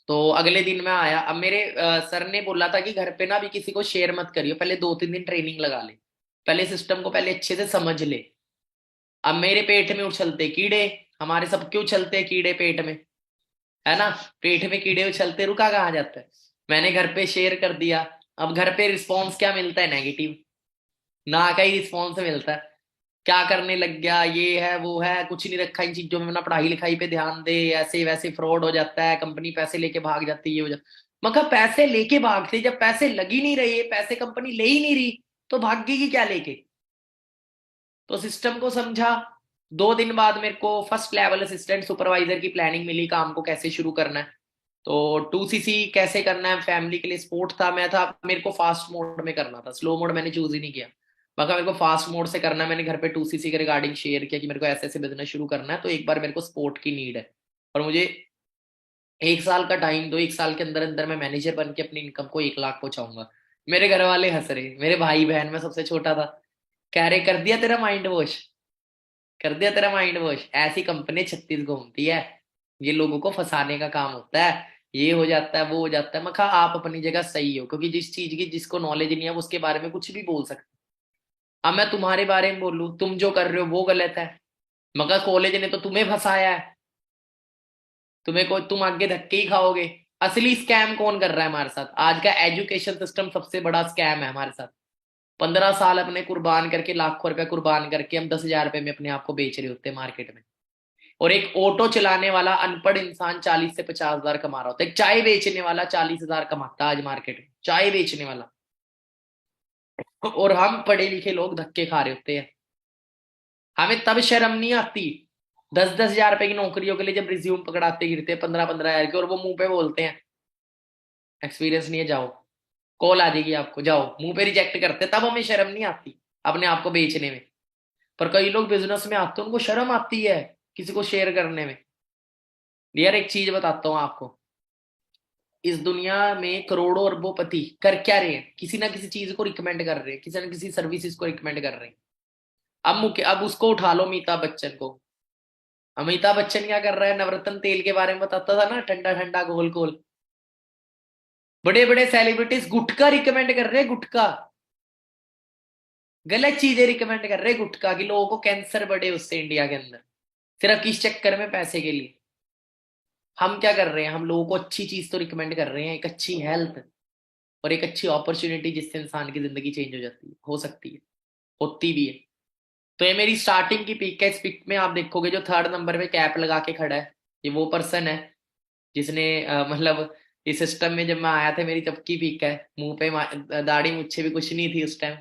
तो अगले दिन मैं आया। अब मेरे सर ने बोला था कि घर पे ना भी किसी को शेयर मत करियो, पहले 2-3 दिन ट्रेनिंग लगा ले, पहले सिस्टम को पहले अच्छे से समझ ले। अब मेरे पेट में उछलते कीड़े, हमारे सब क्यों चलते कीड़े पेट में, है ना। पेट में कीड़े उछलते, रुका कहाँ जाता है। मैंने घर पे शेयर कर दिया। अब घर पे रिस्पॉन्स क्या मिलता है? नेगेटिव। ना का ही रिस्पॉन्स मिलता है। क्या करने लग गया, ये है वो है, कुछ नहीं रखा इन चीजों में, अपना पढ़ाई लिखाई पे ध्यान दे, ऐसे वैसे फ्रॉड हो जाता है, कंपनी पैसे लेके भाग जाती है, ये हो जाता। मगर पैसे लेके भागते, जब पैसे लग ही नहीं रहे, पैसे कंपनी ले ही नहीं रही, तो भागेगी क्या लेके। तो सिस्टम को समझा। 2 दिन बाद मेरे को फर्स्ट लेवल असिस्टेंट सुपरवाइजर की प्लानिंग मिली, काम को कैसे शुरू करना है। तो 2CC कैसे करना है, फैमिली के लिए सपोर्ट था। मैं था, मेरे को फास्ट मोड में करना था, स्लो मोड मैंने चूज ही नहीं किया। मगर मेरे को फास्ट मोड से करना है। मैंने घर पे 2CC के रिगार्डिंग शेयर किया कि मेरे को ऐसे ऐसे बिजनेस शुरू करना है, तो एक बार मेरे को सपोर्ट की नीड है। और मुझे 1 साल का टाइम दो, 1 साल के अंदर अंदर मैं मैनेजर बन के अपनी इनकम को 1 लाख पहुंचाऊंगा। मेरे घर वाले हंस रहे, मेरे भाई बहन, मैं सबसे छोटा था। कह रहे कर दिया तेरा माइंड वॉश, कर दिया तेरा माइंड वॉश, ऐसी कंपनी 36 घूमती है, ये लोगों को फंसाने का काम होता है, ये हो जाता है वो हो जाता है। मैं कहा आप अपनी जगह सही हो, क्योंकि जिस चीज की जिसको नॉलेज नहीं है वो उसके बारे में कुछ भी बोल सकते। अब मैं तुम्हारे बारे में बोलूं, तुम जो कर रहे हो वो गलत है, मगर कॉलेज ने तो तुम्हें फंसाया है, तुम्हें को तुम आगे धक्के ही खाओगे। असली स्कैम कौन कर रहा है हमारे साथ? आज का एजुकेशन सिस्टम सबसे बड़ा स्कैम है हमारे साथ। 15 साल अपने कुर्बान करके, लाखों रुपए कुर्बान करके, हम 10,000 रुपए में अपने आप को बेच रहे होते हैं मार्केट में। और एक ऑटो चलाने वाला अनपढ़ इंसान 40 से 50 हजार कमा रहा होता है। एक चाय बेचने वाला 40 हजार कमाता है आज मार्केट में, चाय बेचने वाला। और हम पढ़े लिखे लोग धक्के खा रहे होते हैं। हमें तब शर्म नहीं आती 10-10 हजार रुपए की नौकरियों के लिए, जब रिज्यूम पकड़ाते गिरते 15-15 हजार के, और वो मुंह पे बोलते हैं एक्सपीरियंस नहीं है जाओ, कॉल आ जाएगी आपको जाओ, मुंह पे रिजेक्ट करते। तब हमें शर्म नहीं आती अपने आप को बेचने में। पर कई लोग बिजनेस में आते हैं, उनको शर्म आती है किसी को शेयर करने में। यार एक चीज बताता हूँ आपको, इस दुनिया में करोड़ों अरबों कर क्या रहे हैं? किसी ना किसी चीज को रिकमेंड कर रहे हैं, किसी ना किसी सर्विसेज को रिकमेंड कर रहे हैं। अब उसको उठा लो, अमिताभ बच्चन को। अमिताभ बच्चन क्या कर रहा है? नवरत्न तेल के बारे में बताता था ना, ठंडा ठंडा घोल घोल। बड़े बड़े सेलिब्रिटीज गुटखा रिकमेंड कर रहे हैं, गुटखा। गलत चीजें रिकमेंड कर रहे हैं, गुटखा, की लोगों को कैंसर बढ़े उससे इंडिया के अंदर, सिर्फ किस चक्कर में? पैसे के लिए। हम क्या कर रहे हैं? हम लोगों को अच्छी चीज तो रिकमेंड कर रहे हैं, एक अच्छी हेल्थ और एक अच्छी अपॉर्चुनिटी, जिससे इंसान की जिंदगी चेंज हो जाती है, हो सकती है, होती भी है। तो ये मेरी स्टार्टिंग की पिक है। इस पिक में आप देखोगे जो 3rd नंबर पे कैप लगा के खड़ा है, ये वो पर्सन है जिसने मतलब इस सिस्टम में जब मैं आया था, मेरी तब की पिक है। मुंह पे दाढ़ी मुझे भी कुछ नहीं थी उस टाइम,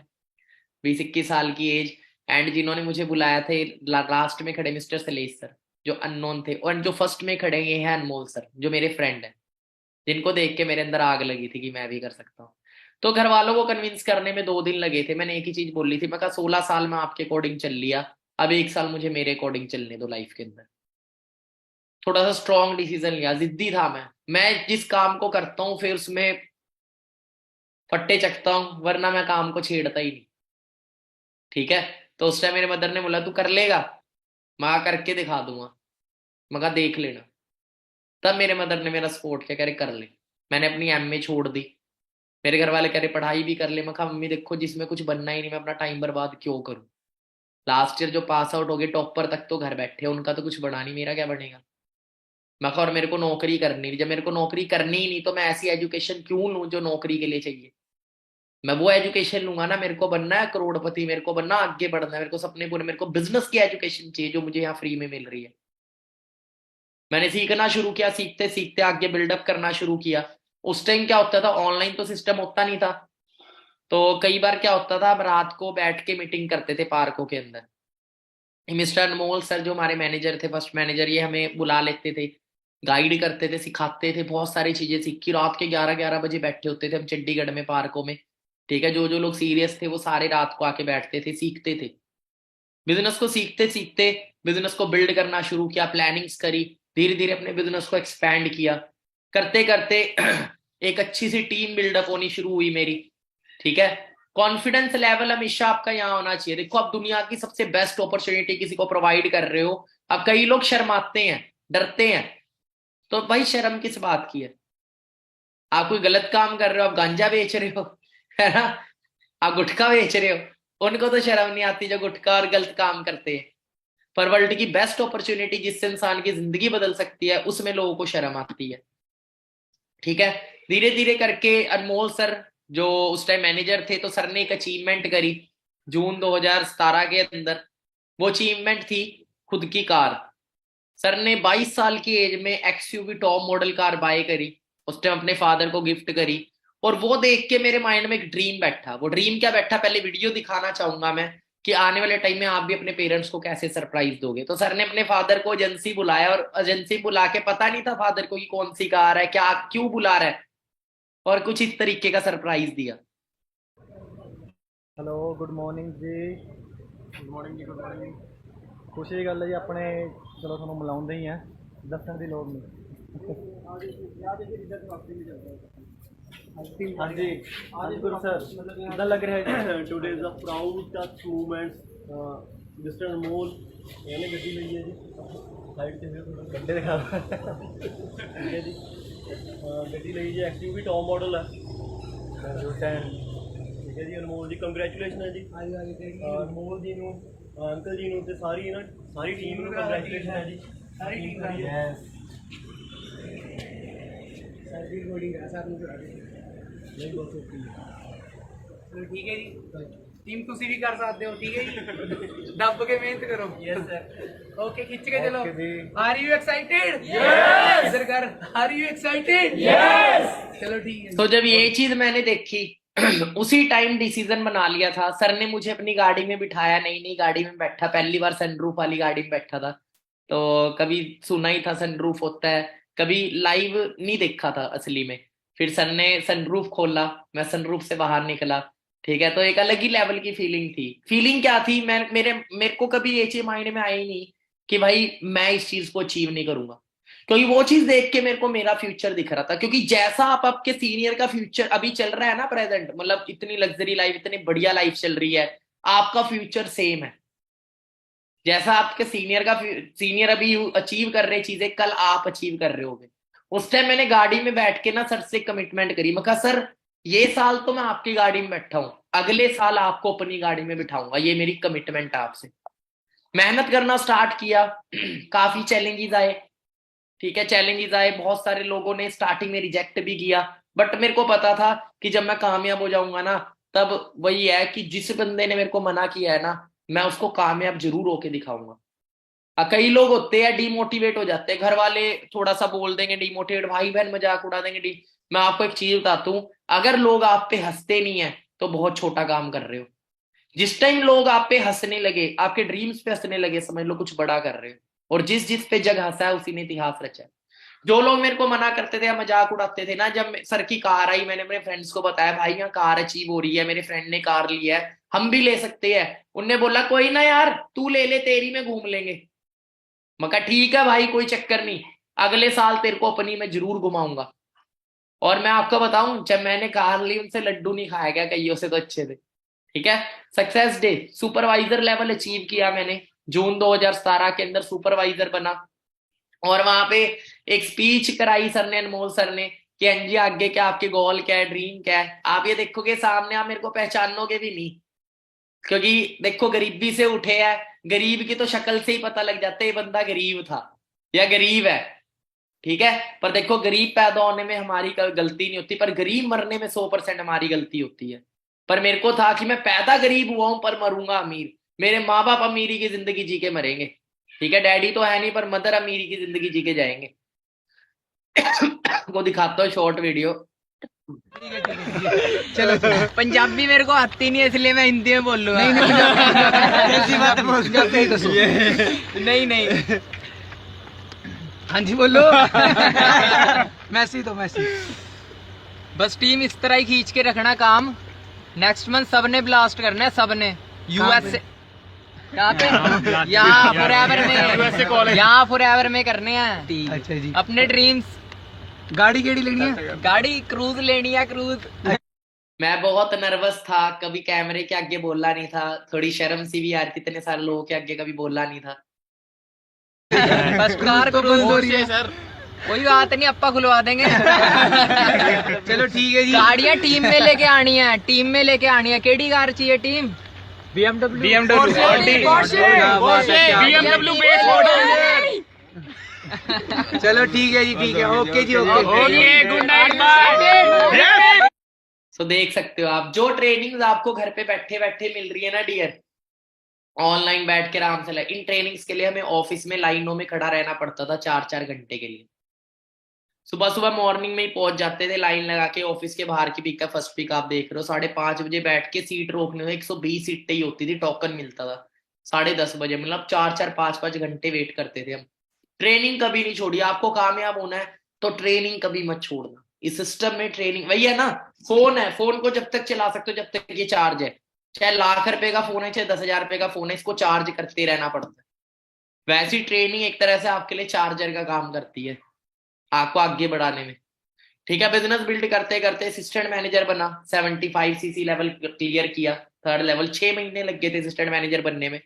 20-21 साल की एज। एंड जिन्होंने मुझे बुलाया था, लास्ट में खड़े मिस्टर सलेश सर। जो अननोन थे, और जो फर्स्ट में खड़े ये हैं अनमोल सर, जो मेरे फ्रेंड हैं, जिनको देख के मेरे अंदर आग लगी थी कि मैं भी कर सकता हूँ। तो घर वालों को कन्विंस करने में 2 दिन लगे थे। मैंने एक ही चीज बोली थी, मैं कहा 16 साल में आपके अकॉर्डिंग चल लिया, अब 1 साल मुझे मेरे अकॉर्डिंग चलने दो लाइफ के अंदर। थोड़ा सा स्ट्रॉन्ग डिसीजन लिया, जिद्दी था मैं जिस काम को करता हूँ फिर उसमें फट्टे चकता हूँ, वरना मैं काम को छेड़ता ही नहीं। ठीक है, तो उस टाइम मेरे मदर ने बोला तू कर लेगा, मैं करके दिखा दूंगा, मैं कहा देख लेना। तब मेरे मदर ने मेरा सपोर्ट किया, कह रहे कर ले। मैंने अपनी एमए छोड़ दी। मेरे घर वाले कह रहे पढ़ाई भी कर ले, मैं कहा मम्मी देखो जिसमें कुछ बनना ही नहीं मैं अपना टाइम बर्बाद क्यों करूं। लास्ट ईयर जो पास आउट हो गए टॉपर तक तो घर बैठे, उनका तो कुछ बना नहीं, मेरा क्या बनेगा। मैं कहा और मेरे को नौकरी करनी नहीं, जब मेरे को नौकरी करनी ही नहीं तो मैं ऐसी एजुकेशन क्यों लूं जो नौकरी के लिए चाहिए। मैं वो एजुकेशन लूंगा ना, मेरे को बनना है करोड़पति, मेरे को बनना, आगे बढ़ना है, मेरे को सपने पूरे, मेरे को बिजनेस की एजुकेशन चाहिए जो मुझे यहाँ फ्री में मिल रही है। मैंने सीखना शुरू किया, सीखते सीखते आगे बिल्डअप करना शुरू किया। उस टाइम क्या होता था, ऑनलाइन तो सिस्टम होता नहीं था, तो कई बार क्या होता था, हम रात को बैठ के मीटिंग करते थे पार्कों के अंदर। मिस्टर अनमोल सर जो हमारे मैनेजर थे, फर्स्ट मैनेजर, ये हमें बुला लेते थे, गाइड करते थे, सिखाते थे, बहुत सारी चीजें सीखी। रात के 11-11 बजे बैठे होते थे हम चंडीगढ़ में पार्कों में। ठीक है, जो जो लोग सीरियस थे वो सारे रात को आके बैठते थे, सीखते थे। बिजनेस को सीखते सीखते बिजनेस को बिल्ड करना शुरू किया, प्लानिंग्स करी, धीरे धीरे अपने बिजनेस को एक्सपैंड किया। करते करते एक अच्छी सी टीम बिल्डअप होनी शुरू हुई मेरी। ठीक है, कॉन्फिडेंस लेवल हमेशा आपका यहाँ होना चाहिए। देखो आप दुनिया की सबसे बेस्ट अपॉर्चुनिटी किसी को प्रोवाइड कर रहे हो, अब कई लोग शर्माते हैं, डरते हैं, तो भाई शर्म किस बात की है। आप कोई गलत काम कर रहे हो, आप गांजा बेच रहे हो, है ना, आप गुटखा बेच रहे हो, उनको तो शर्म नहीं आती जो गुटखा और गलत काम करते हैं। पर वर्ल्ड की बेस्ट अपॉर्चुनिटी जिससे इंसान की जिंदगी बदल सकती है, उसमें लोगों को शर्म आती है। ठीक है, धीरे धीरे करके अनमोल सर जो उस टाइम मैनेजर थे, तो सर ने एक अचीवमेंट करी जून 2017 के अंदर। वो अचीवमेंट थी खुद की कार। सर ने 22 साल की एज में XUV top model car buy करी, उस टाइम अपने फादर को गिफ्ट करी। और वो देख के मेरे माइंड में एक ड्रीम बैठा। वो ड्रीम क्या बैठा, पहले वीडियो दिखाना चाहूंगा मैं कि आने वाले टाइम में आप भी अपने पेरेंट्स को कैसे सरप्राइज दोगे। तो सर ने अपने फादर को एजेंसी बुलाया, और एजेंसी बुला के पता नहीं था फादर को कि कौन सी कार है, क्या क्यों बुला रहा है, और कुछ इस तरीके का सरप्राइज दिया। ਹੈਲੋ ਗੁੱਡ ਮੋਰਨਿੰਗ ਜੀ। ਗੁੱਡ ਮੋਰਨਿੰਗ ਜੀ। Good morning. ਖੁਸ਼ੀ ਦੀ ਗੱਲ ਹੈ ਜੀ, ਆਪਣੇ ਚਲੋ ਤੁਹਾਨੂੰ ਮਿਲਾਉਂਦੇ ਹੀ ਆ, ਦੱਸਣ ਦੀ ਲੋੜ ਨਹੀਂ। ਹਾਂਜੀ ਅੱਜ ਗੁਰੂ ਸਰ ਕਿੱਦਾਂ ਲੱਗ ਰਿਹਾ ਹੈ ਜੀ? Today is a proud touch movement. Mr. Anmol ਇਹਨੇ ਗੱਡੀ ਲਈ ਹੈ ਜੀ, ਸਾਈਡ ਤੇ ਫਿਰ ਗੱਡੇ ਦਿਖਾ ਠੀਕ ਹੈ ਜੀ। ਗੱਡੀ ਲਈ ਜੀ ਐਕਟਿਵ ਟੌਪ ਮਾਡਲ ਹੈ 10। ਠੀਕ ਹੈ ਜੀ, ਅਨਮੋਲ ਜੀ ਕੰਗ੍ਰੈਚੁਲੇਸ਼ਨ ਹੈ ਜੀ। ਅਨਮੋਲ ਜੀ ਨੂੰ, ਅੰਕਲ ਜੀ ਨੂੰ ਤੇ ਸਾਰੀ ਟੀਮ ਨੂੰ ਕੰਗ੍ਰੈਚੁਲੇਸ਼ਨ ਹੈ ਜੀ। ਸਾਰੀ ਟੀਮ ਦਾ ਯੈਸ ਸਾਡੀ ਰਿਕਾਰਡਿੰਗ ਹੈ ਸਰ ਨੂੰ ਕਰਾ ਦੇ ਨਹੀਂ ਬਹੁਤ ਓਕੇ ਚਲੋ ਠੀਕ ਹੈ ਜੀ, ਟੀਮ ਤੁਸੀਂ ਵੀ ਕਰ ਸਕਦੇ ਹੋ। ਠੀਕ ਹੈ ਜੀ, ਦੱਬ ਕੇ ਮਿਹਨਤ ਕਰੋ। Yes sir. ਓਕੇ, ਖਿੱਚ ਕੇ ਚਲੋ। ਓਕੇ ਜੀ। Are you excited? यस। इधर कर, आर यू एक्साइटेड? यस। चलो ठीक है। तो जब ये चीज मैंने देखी उसी टाइम डिसीजन बना लिया था। सर ने मुझे अपनी गाड़ी में बिठाया, नई नई गाड़ी में बैठा, पहली बार सनरूफ वाली गाड़ी में बैठा था, तो कभी सुना ही था सनरूफ होता है, कभी लाइव नहीं देखा था असली में। फिर सर ने सनरूफ खोला, मैं सनरूफ से बाहर निकला। ठीक है, तो एक अलग ही लेवल की फीलिंग थी। फीलिंग क्या थी, मेरे को कभी ये चीज माइंड में आई नहीं कि भाई मैं इस चीज को अचीव नहीं करूंगा, क्योंकि वो चीज देख के मेरे को मेरा फ्यूचर दिख रहा था। क्योंकि जैसा आप आपके सीनियर का फ्यूचर अभी चल रहा है ना, प्रेजेंट, मतलब इतनी लग्जरी लाइफ, इतनी बढ़िया लाइफ चल रही है, आपका फ्यूचर सेम है। जैसा आपके सीनियर अभी अचीव कर रहे चीजें, कल आप अचीव कर रहे होगे। उस टाइम मैंने गाड़ी में बैठ के ना सर से कमिटमेंट करी, मैं कहा सर ये साल तो मैं आपकी गाड़ी में बैठा हूं, अगले साल आपको अपनी गाड़ी में बिठाऊंगा, ये मेरी कमिटमेंट है आपसे। मेहनत करना स्टार्ट किया, काफी चैलेंजेस आए। ठीक है, चैलेंजेस आए, बहुत सारे लोगों ने स्टार्टिंग में रिजेक्ट भी किया, बट मेरे को पता था कि जब मैं कामयाब हो जाऊंगा ना, तब वही है कि जिस बंदे ने मेरे को मना किया है ना, मैं उसको कामयाब जरूर होके दिखाऊंगा। कई लोग होते हैं डिमोटिवेट हो जाते हैं, घर वाले थोड़ा सा बोल देंगे डिमोटिवेट, भाई बहन मजाक उड़ा देंगे। मैं आपको एक चीज बताता हूँ, अगर लोग आप पे हंसते नहीं है तो बहुत छोटा काम कर रहे हो। जिस टाइम लोग आप पे हंसने लगे, आपके ड्रीम्स पे हंसने लगे, समझ लो कुछ बड़ा कर रहे हो। और जिस जिस पे जग हंसा है उसी ने इतिहास रचा है। जो लोग मेरे को मना करते थे या मजाक उड़ाते थे ना, जब सर की कार आई मैंने अपने फ्रेंड्स को बताया भाई यहाँ कार अचीव हो रही है, मेरे फ्रेंड ने कार लिया है, हम भी ले सकते हैं। उनने बोला कोई ना यार तू ले ले, तेरी में घूम लेंगे। मैं कहा ठीक है भाई कोई चक्कर नहीं, अगले साल तेरे को अपनी में जरूर घुमाऊंगा। और मैं आपको बताऊं जब मैंने कार ली उनसे लड्डू नहीं खाया गया, कईयों से तो अच्छे थे। ठीक है, success day supervisor level achieve किया मैंने, जून 2017 के अंदर सुपरवाइजर बना। और वहां पे एक स्पीच कराई सर ने, अनमोल सर ने, कि हाँ जी आगे क्या आपके गोल क्या है, ड्रीम क्या है। आप ये देखोगे सामने आप मेरे को पहचानोगे भी नहीं, क्योंकि देखो गरीबी से उठे हैं, गरीब की तो शक्ल से ही पता लग जाता है ये बंदा गरीब था या गरीब है। ठीक है, पर देखो गरीब पैदा होने में हमारी गलती नहीं होती, पर गरीब मरने में 100% हमारी गलती होती है। पर मेरे को था कि मैं पैदा गरीब हुआ हूं पर मरूंगा अमीर, मेरे माँ बाप अमीरी की जिंदगी जी के मरेंगे। ठीक है, डैडी तो है नहीं पर मदर अमीरी की जिंदगी जी के जाएंगे। को दिखाता हूँ शॉर्ट वीडियो। चलो पंजाबी मेरे को आती नहीं है इसलिए मैं हिंदी में बोल लूंगा। नहीं नहीं हाँ जी बोलो। मैसी तो मैसी। बस टीम इस तरह ही खींच के रखना काम। नेक्स्ट मंथ सबने ब्लास्ट करना है, सबने। यूएसए यहाँ पे, यहाँ फॉरएवर में, यहाँ फॉरएवर में करने हैं। अच्छा जी। अपने ड्रीम्स। गाड़ी केड़ी लेनी है? गाड़ी क्रूज लेनी है, क्रूज। मैं बहुत नर्वस था, कभी कैमरे के आगे बोला नहीं था, थोड़ी शर्म सी भी आ रही थी, इतने सारे लोगों के आगे कभी बोला नहीं था। फर्स्ट कार तो बंद हो रही है सर। कोई बात नहीं, अपा खुलवा देंगे। चलो ठीक है जी। गाड़ियाँ टीम में लेके आनी है, टीम में लेके आनी है। केडी कार चाहिए टीम? चलो ठीक है जी, ठीक है। ओके जी, okay. Good night, bye. So देख सकते हो आप, जो ट्रेनिंग्स आपको घर पे बैठे बैठे मिल रही है ना डियर, ऑनलाइन बैठ के आराम से, इन ट्रेनिंग्स के लिए हमें ऑफिस में लाइनों में खड़ा रहना पड़ता था 4-4 घंटे के लिए। सुबह सुबह मॉर्निंग में ही पहुंच जाते थे लाइन लगा के। ऑफिस के बाहर की पिक का फर्स्ट पिक आप देख रहे हो, 5:30 बजे बैठ के सीट रोकने में 120 सीटें ही होती थी, टोकन मिलता था 10:30 बजे, मतलब 4-4 5-5 घंटे वेट करते थे हम। ट्रेनिंग कभी नहीं छोड़ी। आपको कामयाब होना है तो ट्रेनिंग कभी मत छोड़ना। इस सिस्टम में ट्रेनिंग वही है ना, फोन है, फोन को जब तक चला सकते हो जब तक ये चार्ज है, चाहे लाख रुपए का फोन है चाहे 10,000 रुपए का फोन है, इसको चार्ज करते रहना पड़ता है। वैसी ट्रेनिंग एक तरह से आपके लिए चार्जर का काम करती है आपको आगे बढ़ाने में। ठीक है, बिजनेस बिल्ड करते करते असिस्टेंट मैनेजर बना, 75 सीसी लेवल क्लियर किया, 3rd लेवल, 6 महीने लग गए थे असिस्टेंट मैनेजर बनने में।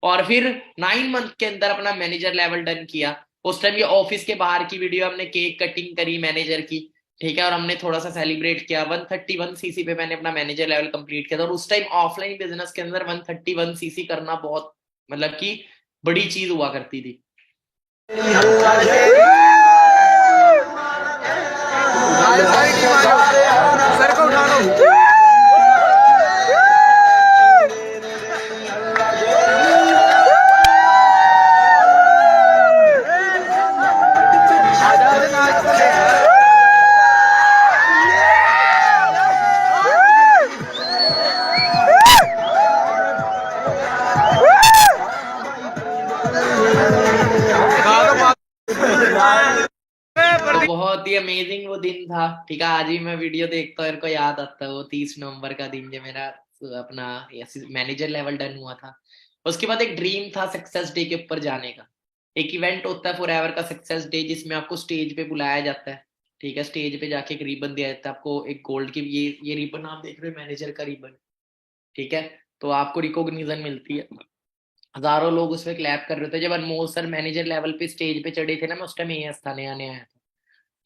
और फिर 9 मंथ के अंदर अपना मैनेजर लेवल डन किया। उस टाइम ये ऑफिस के बाहर की वीडियो, हमने केक कटिंग करी मैनेजर की। ठीक है, और हमने थोड़ा सा सेलिब्रेट किया। 131 सीसी पे मैंने अपना मैनेजर लेवल कंप्लीट किया था। और उस टाइम ऑफलाइन बिजनेस के अंदर 131 सीसी करना बहुत मतलब कि बड़ी चीज हुआ करती थी। सर को उठा लो। तो बहुत ही अमेजिंग वो दिन था। ठीक है, आज भी मैं वीडियो देखता हूँ, मेरे को याद आता है वो 30 नवंबर का दिन जब मेरा अपना मैनेजर लेवल डन हुआ था। उसके बाद एक ड्रीम था सक्सेस डे के ऊपर जाने का। एक इवेंट होता है फॉरएवर का सक्सेस डे, जिसमें आपको स्टेज पे बुलाया जाता है। ठीक है, स्टेज पे जाके एक रिबन दिया जाता है आपको, एक गोल्ड की, ये रिबन आप देख रहे हो मैनेजर का रिबन। ठीक है, तो आपको रिकॉग्निशन मिलती है। हजारों लोग उसमें क्लैप कर रहे थे। जब अनमोल सर मैनेजर लेवल पे स्टेज पे चढ़े थे ना, मैं उस टाइम एएस था, नया नया आया था,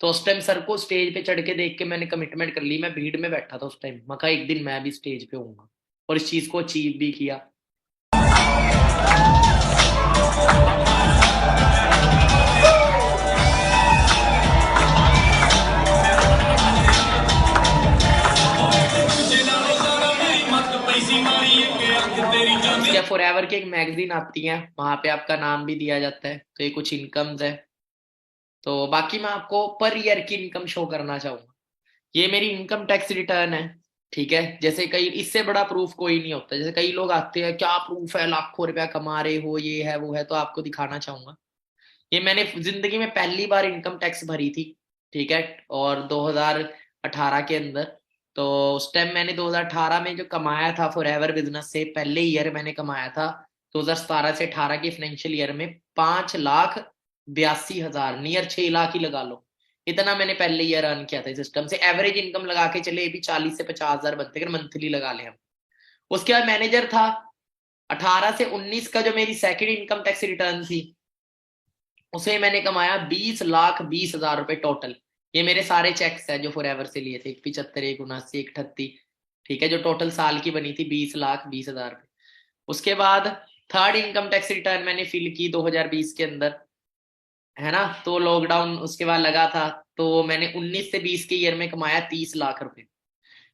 तो उस टाइम सर को स्टेज पे चढ़ के देख के मैंने कमिटमेंट कर ली। मैं भीड़ में बैठा था उस टाइम, मैं कहा एक दिन मैं भी स्टेज पे होऊंगा, और इस चीज को अचीव भी किया। क्या फॉरएवर की एक मैगजीन आती है, वहां पे आपका नाम भी दिया जाता है, तो ये कुछ इनकम्स है। तो बाकी मैं आपको पर ईयर की इनकम शो करना चाहूंगा। ये मेरी इनकम टैक्स रिटर्न है। ठीक है, जैसे कई, इससे बड़ा प्रूफ कोई नहीं होता। जैसे कई लोग आते हैं क्या प्रूफ है, लाखों रुपया कमा रहे हो, ये है वो है, तो आपको दिखाना चाहूंगा ये मैंने जिंदगी में पहली बार इनकम टैक्स भरी थी, ठीक है, और 2018 के अंदर। तो उस टाइम मैंने 2018 में जो कमाया था फॉरएवर बिजनेस से, पहले ईयर मैंने कमाया था 2017 से 18 के फाइनेंशियल ईयर में 5,82,000, नियर 6 लाख ही लगा लो, इतना मैंने पहले ईयर अर्न किया था इस सिस्टम से। एवरेज इनकम लगा के चले ये भी 40 से 50,000 बनते अगर मंथली लगा ले हम। उसके बाद मैनेजर था 18 से 19 का, जो मेरी सेकंड इनकम टैक्स रिटर्न थी, उसे मैंने कमाया 20,20,000 रुपए टोटल। ये मेरे सारे चेक्स है जो फॉरएवर से लिए थे, 75, 1,79, 1,38, ठीक है, जो टोटल साल की बनी थी 20,20,000 रुपए। उसके बाद थर्ड इनकम टैक्स रिटर्न मैंने फिल की 2020 के अंदर, है ना, तो लॉकडाउन उसके बाद लगा था, तो मैंने 19 से 20 के ईयर में कमाया 30 लाख रुपए,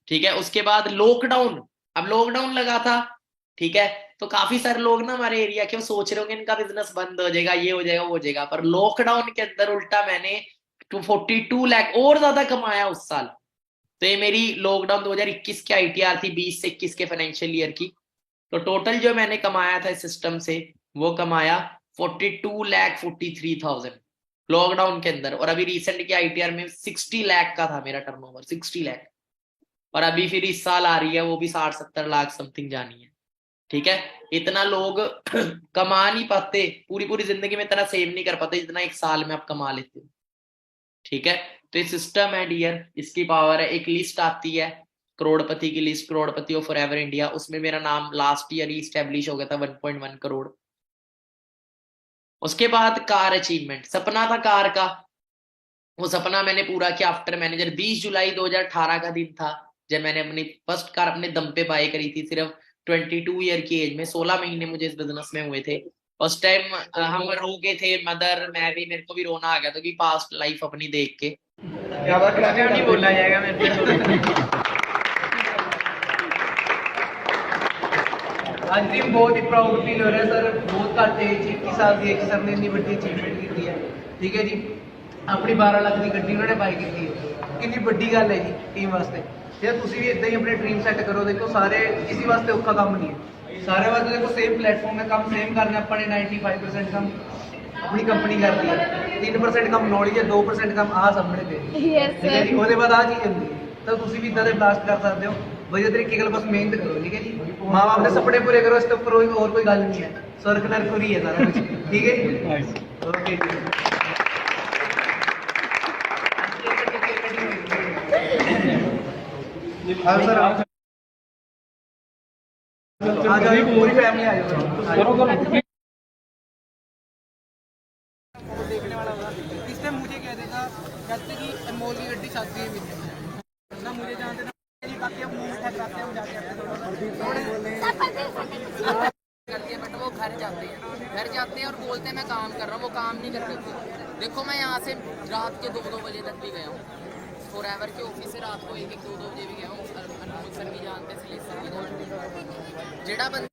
ठीक है। उसके बाद लॉकडाउन, अब लॉकडाउन लगा था, ठीक है, तो काफी सारे लोग ना हमारे एरिया के वो सोच रहे होंगे इनका बिजनेस बंद हो जाएगा, ये हो जाएगा, वो हो जाएगा, पर लॉकडाउन के अंदर उल्टा मैंने 242 लाख और ज्यादा कमाया उस साल। तो ये मेरी लॉकडाउन 2021 की आईटीआर थी, 20 से 21 के फाइनेंशियल ईयर की। तो टोटल जो मैंने कमाया था इस सिस्टम से, वो कमाया 42,43,000 लॉकडाउन के अंदर। और अभी रिसेंट की आईटीआर में 60 लाख का था मेरा टर्नओवर, 60 लाख। और अभी फिर इस साल आ रही है वो भी 60-70 लाख समथिंग जानी है, ठीक है। इतना लोग कमा नहीं पाते, पूरी पूरी जिंदगी में इतना सेव नहीं कर पाते जितना एक साल में आप कमा लेते हो, ठीक है। तो ये सिस्टम है डियर, इसकी पावर है। एक लिस्ट आती है करोड़पति की list, Crorepati of forever India, उसमें मेरा नाम लास्ट ईयर ही स्टैब्लिश हो गया था 1.1 करोड़। उसके बाद कार अचीवमेंट, सपना था कार का, वो सपना मैंने पूरा किया आफ्टर मैनेजर। 20 जुलाई 2018 का दिन था जब मैंने अपनी फर्स्ट कार अपने दम पे बाय करी थी, सिर्फ 22 ईयर की एज में। 16 महीने मुझे इस बिजनेस में हुए थे। उस टाइम हम रो गए थे, मदर, मैं भी, मेरे को भी रोना आ गया था कि पास्ट लाइफ अपनी देख के। ज्यादा खर्चा नहीं बोला जाएगा मेरे से। आज भी बहुत ही प्राउड फील हो रहा है सर, बहुत घੱਟ ਏਜ 21 ਸਾਲ ਦੀ ਏਜ ਸਰ ਨੇ ਇੰਨੀ ਵੱਡੀ ਅਚੀਵਮੈਂਟ ਕੀਤੀ ਹੈ, ਠੀਕ ਹੈ ਜੀ। ਆਪਣੀ 12 ਲੱਖ ਦੀ ਗੱਡੀ ਉਹਨਾਂ ਨੇ ਬਾਈ ਕੀਤੀ ਹੈ, ਕਿੰਨੀ ਵੱਡੀ ਗੱਲ ਹੈ ਜੀ ਟੀਮ ਵਾਸਤੇ। ਤੇ ਤੁਸੀਂ ਵੀ ਇਦਾਂ ਹੀ ਆਪਣੇ ਡ੍ਰੀਮ ਸੈੱਟ ਕਰੋ। ਦੇਖੋ ਸਾਰੇ ਕਿਸੇ ਵਾਸਤੇ ਔਖਾ ਕੰਮ ਨਹੀਂ ਹੈ, ਸਾਰੇ ਵਾਸਤੇ ਦੇਖੋ ਸੇਮ ਪਲੇਟਫਾਰਮ ਹੈ, ਕੰਮ ਸੇਮ ਕਰਨਾ। ਆਪਾਂ ਨੇ 95% ਕੰਮ ਆਪਣੀ ਕੰਪਨੀ ਕਰਦੀ ਹੈ, 3% ਕੰਮ ਨੌਲੇਜ ਹੈ, 2% ਕੰਮ ਆਹ ਸਾਹਮਣੇ ਤੇ, ਠੀਕ ਹੈ ਜੀ। ਉਹਦੇ ਬਾਅਦ ਆਹ ਚੀਜ਼ ਹੁੰਦੀ ਹੈ, ਤਾਂ ਤੁਸੀਂ ਵੀ ਇਦਾਂ ਦੇ ਬਲਾਸਟ ਕਰ ਸਕਦੇ ਹੋ ਵਧੀਆ ਤਰੀਕੇ ਨਾਲ। ਬਸ ਮਿਹਨਤ ਕਰੋ, ਠੀਕ ਹੈ ਜੀ। ਮਾਂ ਬਾਪ ਦੇ ਸੁਪਨੇ ਪੂਰੇ ਕਰੋ, ਇਸ ਤੋਂ ਉੱਪਰ ਹੋਰ ਕੋਈ ਗੱਲ ਨਹੀਂ ਹੈ। ਸਵਰਗ ਨਰਕ ਹੀ ਹੈ ਸਾਰਾ ਕੁਝ, ਠੀਕ ਹੈ ਜੀ। ਓਕੇ ਜੀ। आओ सर, आ जाओ पूरी फैमिली, आ जाओ। देखने वाला होगा इस टाइम मुझे कह देगा कहते कि अनमोल की गड्डी शादी है मिलने ना, मुझे जानते ना बाकी अब मुंह उठा कराते हैं, हम जाके आते करती है, बट वो घर जाते हैं और बोलते हैं मैं काम कर रहा हूँ, वो काम नहीं कर रहे। देखो मैं यहाँ से रात के 2-2 बजे तक भी गया हूँ, फॉरएवर के ऑफिस से रात को 1-1, 2-2 बजे भी गया हूँ। अनमोल सर नहीं जानते, सलेसर नहीं जानते, जेड़ा बंदा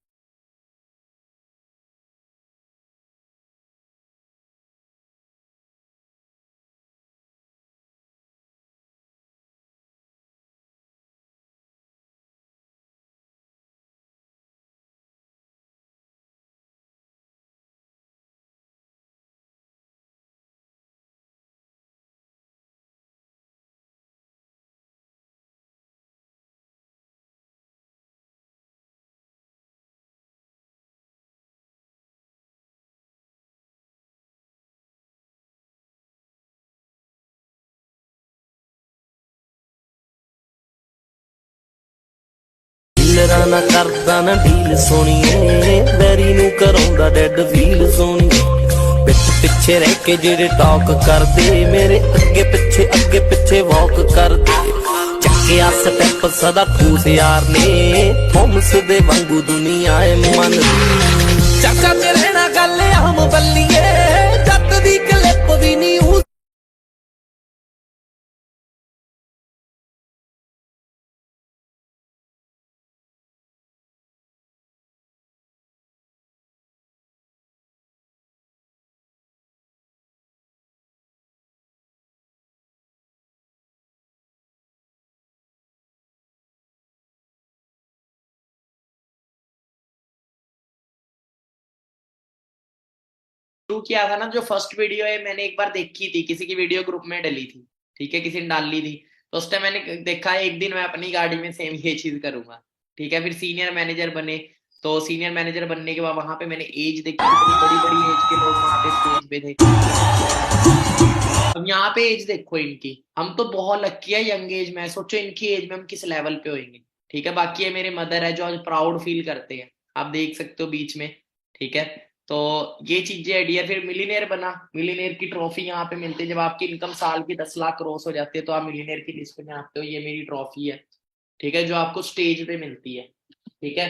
ਡੀਲਰਾਂ ਨਾਲ ਕਰਦਾ ਨਾ ਡੀਲ ਸੋਣੀਏ, ਵੈਰੀ ਨੂੰ ਕਰਾਉਂਦਾ ਡੈਡ ਫੀਲ ਸੋਣੀਏ। ਪਿੱਛ ਪਿੱਛੇ ਰਹਿ ਕੇ ਜਿਹੜੇ ਟਾਕ ਕਰਦੇ, ਮੇਰੇ ਅੱਗੇ ਪਿੱਛੇ ਵਾਕ ਕਰਦੇ। ਚੱਕਿਆ ਸਟੈਪ ਸਦਾ ਖੂਸ ਯਾਰ ਨੇ, ਥੋਮਸ ਦੇ ਵਾਂਗੂ ਦੁਨੀਆ ਏ ਮੰਨਦੀ। ਚਾਚਾ ਤੇਰੇ ਨਾਲ ਗੱਲ ਆਮ ਬੱਲੀਏ, ਜੱਟ ਦੀ ਕਲਿੱਪ ਵੀ ਨਹੀਂ शुरू किया था ना, जो फर्स्ट वीडियो है मैंने एक बार देखी थी, किसी की वीडियो ग्रुप में डली थी, ठीक है, किसी ने डाल ली थी, तो उस टाइम मैंने देखा एक दिन मैं अपनी गाड़ी में सेम ये चीज करूंगा, ठीक है। फिर सीनियर मैनेजर बने, तो सीनियर मैनेजर बनने के बाद वहां पे मैंने एज देखी, इतनी बड़ी बड़ी एज के लोग वहां पे स्टेज पे थे। अब यहाँ पे एज देखो इनकी, हम तो बहुत लकी है यंग एज में, सोचो इनकी एज में हम किस लेवल पे होंगे, ठीक है। बाकी ये मेरे मदर है जो आज प्राउड फील करते हैं, आप देख सकते हो बीच में, ठीक है। तो ये चीजें है डियर। फिर मिलीनियर बना, मिलीनियर की ट्रॉफी यहाँ पे मिलती है, जब आपकी इनकम साल की 10 लाख क्रॉस हो जाती है तो आप मिलीनियर की लिस्ट में आते हो। ये मेरी ट्रॉफी है, ठीक है, जो आपको स्टेज पे मिलती है, ठीक है।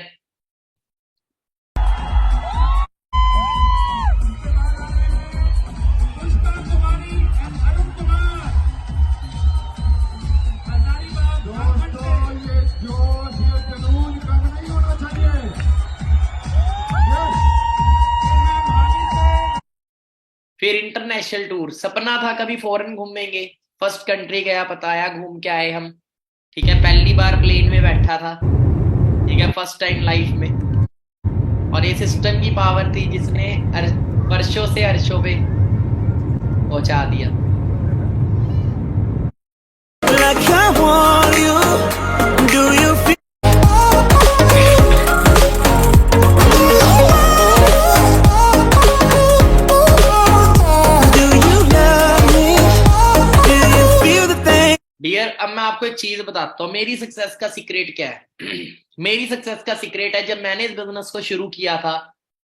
फिर इंटरनेशनल टूर, सपना था कभी फॉरेन घूमेंगे, फर्स्ट कंट्री गया, बताया घूम के आए हम, ठीक है। पहली बार प्लेन में बैठा था, ठीक है, फर्स्ट टाइम लाइफ में, और ये सिस्टम की पावर थी जिसने वर्षों से अर्शों पे पहुंचा दिया। Like I want you. Do you feel? Do you love me? Do you feel the thing? Dear, अब मैं आपको एक चीज बताता हूँ, मेरी सक्सेस का सीक्रेट क्या है। मेरी सक्सेस का सीक्रेट है, जब मैंने इस बिजनेस को शुरू किया था,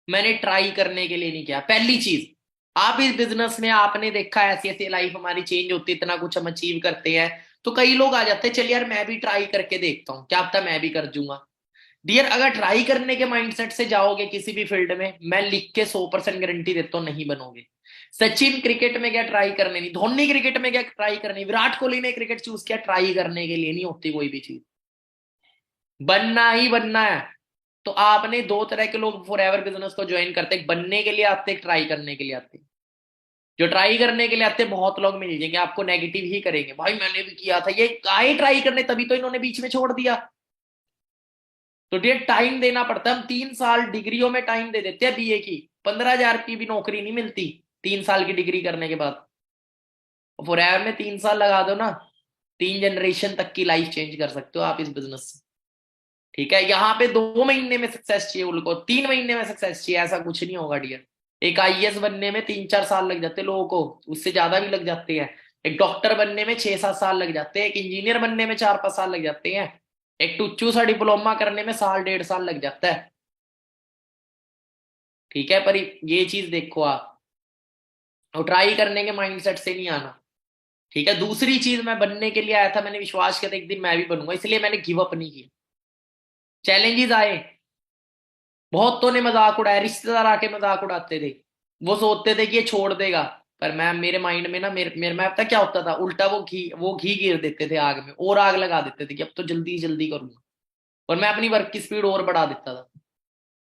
मैंने ट्राई करने के लिए नहीं किया। पहली चीज, आप इस बिजनेस में आपने देखा ऐसी ऐसी लाइफ हमारी चेंज होती है, इतना कुछ हम अचीव करते हैं, तो कई लोग आ जाते हैं चल यार मैं भी ट्राई करके देखता हूँ, क्या पता मैं भी कर दूंगा। डियर, अगर ट्राई करने के माइंडसेट से जाओगे किसी भी फील्ड में, मैं लिख के 100% गारंटी देता हूँ नहीं बनोगे। सचिन क्रिकेट में क्या ट्राई करने नहीं, धोनी क्रिकेट में क्या ट्राई करने, विराट कोहली ने क्रिकेट चूज किया ट्राई करने के लिए, नहीं होती कोई भी चीज, बनना ही बनना है। तो आपने दो तरह के लोग फॉरएवर बिजनेस को ज्वाइन करते, एक बनने के लिए आते, एक ट्राई करने के लिए आते। जो ट्राई करने के लिए आते बहुत लोग मिल जाएंगे, आपको नेगेटिव ही करेंगे, भाई मैंने भी किया था, ये आए ट्राई करने तभी तो इन्होंने बीच में छोड़ दिया। तो डियर, टाइम देना पड़ता है। हम 3 साल डिग्रियों में टाइम दे देते हैं, बीए की 15,000 की भी नौकरी नहीं मिलती 3 साल की डिग्री करने के बाद। फॉरएवर में 3 साल लगा दो ना, 3 जनरेशन तक की लाइफ चेंज कर सकते हो आप इस बिजनेस से, ठीक है। यहाँ पे 2 महीने में सक्सेस चाहिए उनको, 3 महीने में सक्सेस चाहिए, ऐसा कुछ नहीं होगा डियर। एक आईएएस बनने में 3-4 साल लग जाते लोगों को, उससे ज्यादा भी लग जाते हैं। एक डॉक्टर बनने में 6-7 साल लग जाते हैं, एक इंजीनियर बनने में 4-5 साल लग जाते हैं, एक टुच्चू सा डिप्लोमा करने में 1.5 साल लग जाता है, ठीक है। पर ये चीज देखो आप, और ट्राई करने के माइंडसेट से नहीं आना, ठीक है। दूसरी चीज, मैं बनने के लिए आया था, मैंने विश्वास किया था एक दिन मैं भी बनूंगा, इसलिए मैंने गिव अप नहीं किया। चैलेंजेस आए, बहुतों ने मजाक उड़ाया, रिश्तेदार आके मजाक उड़ाते थे, वो सोचते थे कि ये छोड़ देगा, पर मैं मेरे माइंड में ना, मेरे में पता क्या होता था, उल्टा वो घी गिर देते थे आग में, और आग लगा देते थे कि अब तो जल्दी जल्दी करूंगा, और मैं अपनी वर्क की स्पीड और बढ़ा देता था।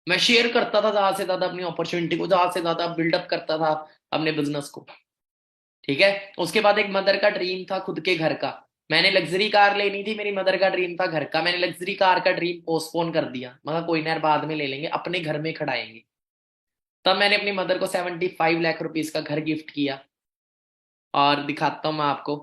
मैं शेयर करता था ज्यादा से ज्यादा अपनी अपॉर्चुनिटी को, ज्यादा से ज्यादा बिल्डअप करता था अपने बिजनेस को, ठीक है। उसके बाद एक मदर का ड्रीम था खुद के घर का, मैंने लग्जरी कार लेनी थी, मेरी मदर का ड्रीम था घर का, मैंने लग्जरी कार का ड्रीम पोस्टपोन कर दिया, मगर कोई ना यार बाद में ले लेंगे, अपने घर में खड़ाएंगे। तब मैंने अपनी मदर को 75 लाख रुपीज का घर गिफ्ट किया, और दिखाता हूँ मैं आपको,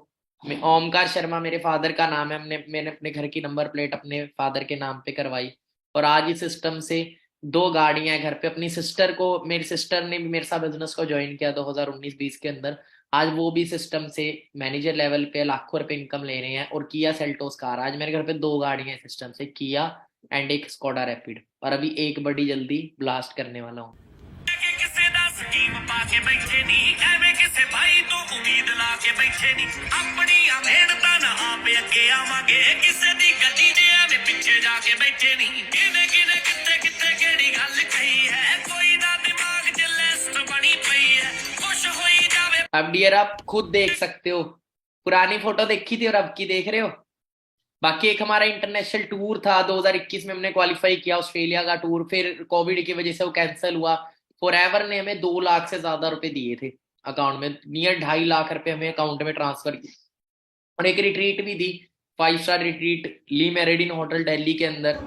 ओमकार शर्मा मेरे फादर का नाम है, मैंने अपने घर की नंबर प्लेट अपने फादर के नाम पे करवाई, और आज इस सिस्टम से 2 गाड़ियां घर पे, अपनी सिस्टर को, मेरी सिस्टर ने भी मेरे साथ बिजनेस को ज्वाइन किया 2019-20 के अंदर, आज वो भी सिस्टम से मैनेजर लेवल पे लाखों रुपए इनकम ले रहे हैं, और किया सेल्टोस कार, आज मेरे घर पे 2 गाड़ियां सिस्टम से, किया एंड एक स्कोडा रैपिड, और अभी एक बड़ी जल्दी ब्लास्ट करने वाला हूँ। अब डियर, आप खुद देख सकते हो, पुरानी फोटो देखी थी और अब की देख रहे हो। बाकी एक हमारा इंटरनेशनल टूर था 2021 में, हमने क्वालिफाई किया ऑस्ट्रेलिया का टूर, फिर कोविड की वजह से वो कैंसिल हुआ। फॉरएवर ने हमें 2 लाख से ज्यादा रुपए दिए थे अकाउंट में, नियर 2.5 लाख रुपए हमें अकाउंट में ट्रांसफर किए, और एक रिट्रीट भी दी, 5 स्टार रिट्रीट ली मेरिडियन होटल दिल्ली के अंदर,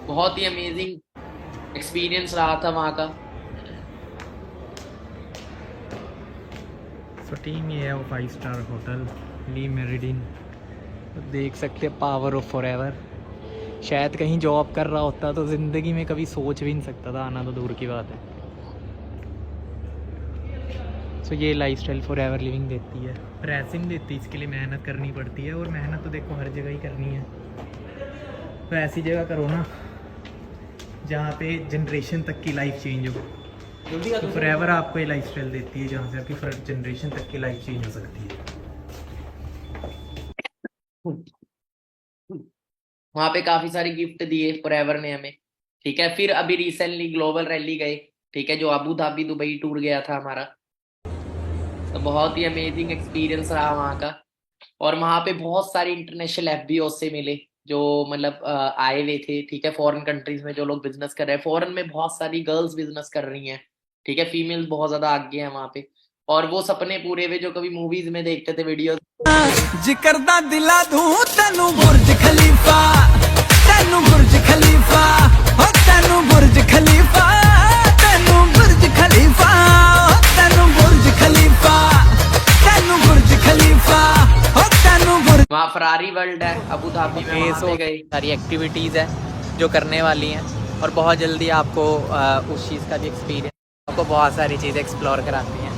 बहुत ही अमेजिंग एक्सपीरियंस रहा था वहां का। सो टीम ये है वो 5 स्टार होटल ली मेरिडियन। देख सकते हैं पावर ऑफ फॉरएवर। शायद कहीं जॉब कर रहा होता तो ज़िंदगी में कभी सोच भी नहीं सकता था, आना तो दूर की बात है। सो ये लाइफस्टाइल फॉरएवर लिविंग देती है, प्रेसिंग देती है, इसके लिए मेहनत करनी पड़ती है। और मेहनत तो देखो हर जगह ही करनी है, तो ऐसी जगह करो ना जहाँ पे जनरेशन तक की लाइफ चेंज हो। तो फॉरएवर आपको ये लाइफस्टाइल देती है जहाँ से आपकी जनरेशन तक की लाइफ चेंज हो सकती है। वहाँ पे काफी सारी गिफ्ट दिए फॉरएवर ने हमें, ठीक है। फिर अभी रिसेंटली ग्लोबल रैली गए, ठीक है, जो अबू धाबी दुबई टूर गया था हमारा, तो बहुत ही अमेजिंग एक्सपीरियंस रहा वहाँ का। और वहाँ पे बहुत सारे इंटरनेशनल एफबीओ से मिले जो मतलब आए हुए थे, ठीक है, फॉरेन कंट्रीज में जो लोग बिजनेस कर रहे हैं। फॉरेन में बहुत सारी गर्ल्स बिजनेस कर रही हैं, ठीक है, फीमेल्स बहुत ज्यादा आगे हैं वहाँ पे। और वो सपने पूरे हुए जो कभी मूवीज में देखते थे वीडियो। जिक्र दा दिला दूं तेनू बुर्ज खलीफा, तेनू बुर्ज खलीफा, हो तेनू बुर्ज खलीफा, तेनू बुर्ज खलीफा, हो तेनू बुर्ज खलीफा, तेनू बुर्ज खलीफा, हो तेनू बुर्ज। वहाँ फरारी वर्ल्ड है अबू धाबी में, वहाँ पे गए। सारी एक्टिविटीज़ है जो करने वाली हैं, और बहुत जल्दी आपको उस चीज़ का भी एक्सपीरियंस, आपको बहुत सारी चीज़ें एक्सप्लोर कराती हैं।